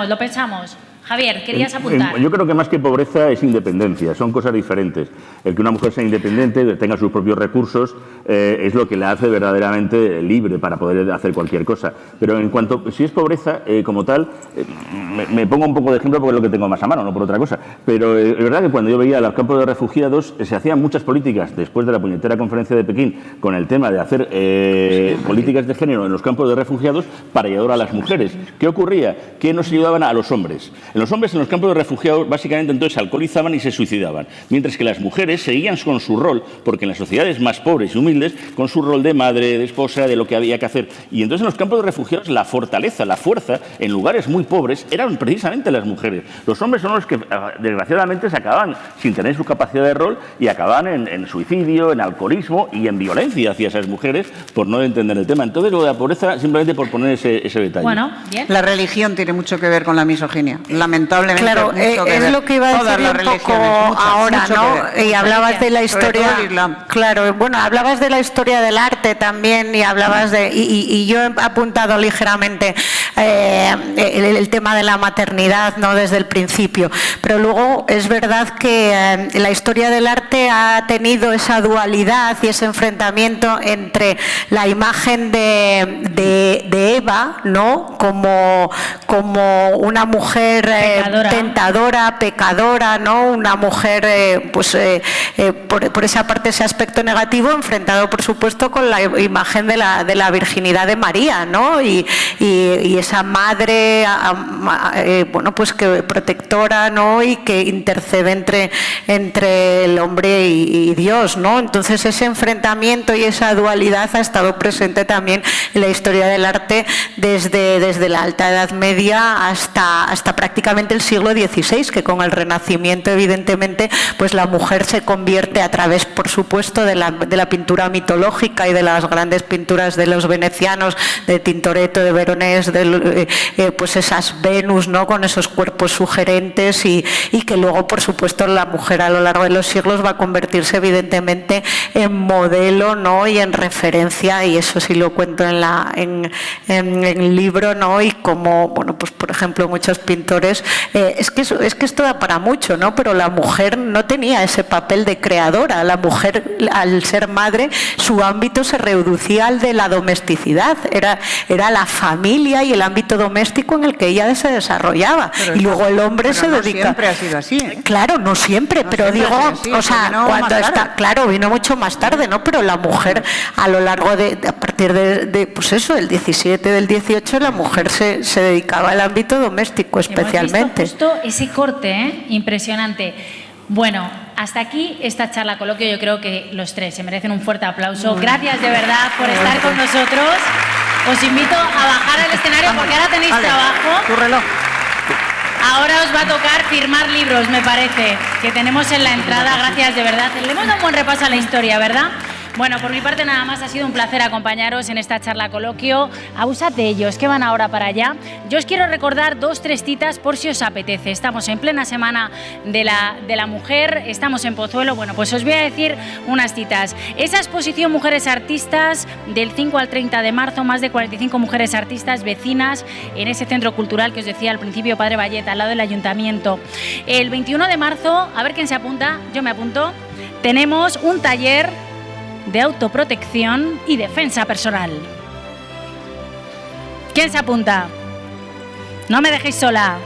Lo pensamos. Javier, querías apuntar. Yo creo que más que pobreza es independencia, son cosas diferentes. El que una mujer sea independiente, tenga sus propios recursos, es lo que la hace verdaderamente libre para poder hacer cualquier cosa. Pero en cuanto, si es pobreza, como tal, me pongo un poco de ejemplo porque es lo que tengo más a mano, no por otra cosa. Pero es verdad que cuando yo veía los campos de refugiados, se hacían muchas políticas después de la puñetera conferencia de Pekín con el tema de hacer políticas de género en los campos de refugiados para ayudar a las mujeres. ¿Qué ocurría? Que no se ayudaban a los hombres. Los hombres en los campos de refugiados básicamente entonces se alcoholizaban y se suicidaban, mientras que las mujeres seguían con su rol, porque en las sociedades más pobres y humildes, con su rol de madre, de esposa, de lo que había que hacer. Y entonces en los campos de refugiados la fortaleza, la fuerza, en lugares muy pobres, eran precisamente las mujeres. Los hombres son los que desgraciadamente se acaban sin tener su capacidad de rol y acaban en suicidio, en alcoholismo y en violencia hacia esas mujeres por no entender el tema. Entonces lo de la pobreza, simplemente por poner ese detalle. Bueno, bien. La religión tiene mucho que ver con la misoginia. Lamentablemente, claro, es lo que iba a decir un poco ahora, ¿no? Y hablabas de la historia, claro, bueno, hablabas de la historia del arte también y hablabas y yo he apuntado ligeramente el tema de la maternidad, ¿no? Desde el principio, pero luego es verdad que la historia del arte ha tenido esa dualidad y ese enfrentamiento entre la imagen de Eva, ¿no? Como una mujer tentadora, pecadora, ¿no? Una mujer, por esa parte, ese aspecto negativo, enfrentado, por supuesto, con la imagen de la virginidad de María, ¿no? Y esa madre, que protectora, ¿no? Y que intercede entre el hombre y Dios, ¿no? Entonces ese enfrentamiento y esa dualidad ha estado presente también en la historia del arte desde la Alta Edad Media hasta prácticamente el siglo XVI, que con el Renacimiento, evidentemente, pues la mujer se convierte a través, por supuesto, de la pintura mitológica y de las grandes pinturas de los venecianos, de Tintoretto, de Veronés, pues esas Venus, ¿no? Con esos cuerpos sugerentes y que luego, por supuesto, la mujer a lo largo de los siglos va a convertirse, evidentemente, en modelo, ¿no? Y en referencia, y eso sí lo cuento en el libro, ¿no? Y como, pues por ejemplo, muchos pintores, es que esto da para mucho, ¿no? Pero la mujer no tenía ese papel de creadora. La mujer, al ser madre, su ámbito se reducía al de la domesticidad. Era la familia y el ámbito doméstico en el que ella se desarrollaba. Y luego el hombre se dedica. Siempre ha sido así, ¿eh? Claro, no siempre, pero digo, o sea, cuando está, claro, vino mucho más tarde, ¿no? Pero la mujer, a lo largo a partir de pues eso, el 17, del 18, la mujer se dedicaba al ámbito doméstico especialmente. Hemos visto justo ese corte, impresionante. Bueno, hasta aquí esta charla coloquio. Yo creo que los tres se merecen un fuerte aplauso. Gracias de verdad por estar con nosotros. Os invito a bajar al escenario porque ahora tenéis trabajo. Tu reloj. Ahora os va a tocar firmar libros, me parece, que tenemos en la entrada. Gracias de verdad. Le hemos dado un buen repaso a la historia, ¿verdad? Bueno, por mi parte nada más, ha sido un placer acompañaros en esta charla coloquio. Abusad de ellos, que van ahora para allá. Yo os quiero recordar 2-3 citas por si os apetece. Estamos en plena semana de la mujer, estamos en Pozuelo. Bueno, pues os voy a decir unas citas. Esa exposición Mujeres Artistas del 5 al 30 de marzo, más de 45 mujeres artistas vecinas en ese centro cultural que os decía al principio, Padre Valleta, al lado del Ayuntamiento. El 21 de marzo, a ver quién se apunta, yo me apunto, tenemos un taller de autoprotección y defensa personal. ¿Quién se apunta? No me dejéis sola.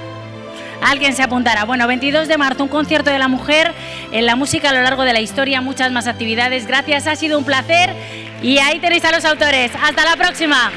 Alguien se apuntará. Bueno, 22 de marzo, un concierto de la mujer en la música a lo largo de la historia, muchas más actividades. Gracias, ha sido un placer y ahí tenéis a los autores. ¡Hasta la próxima!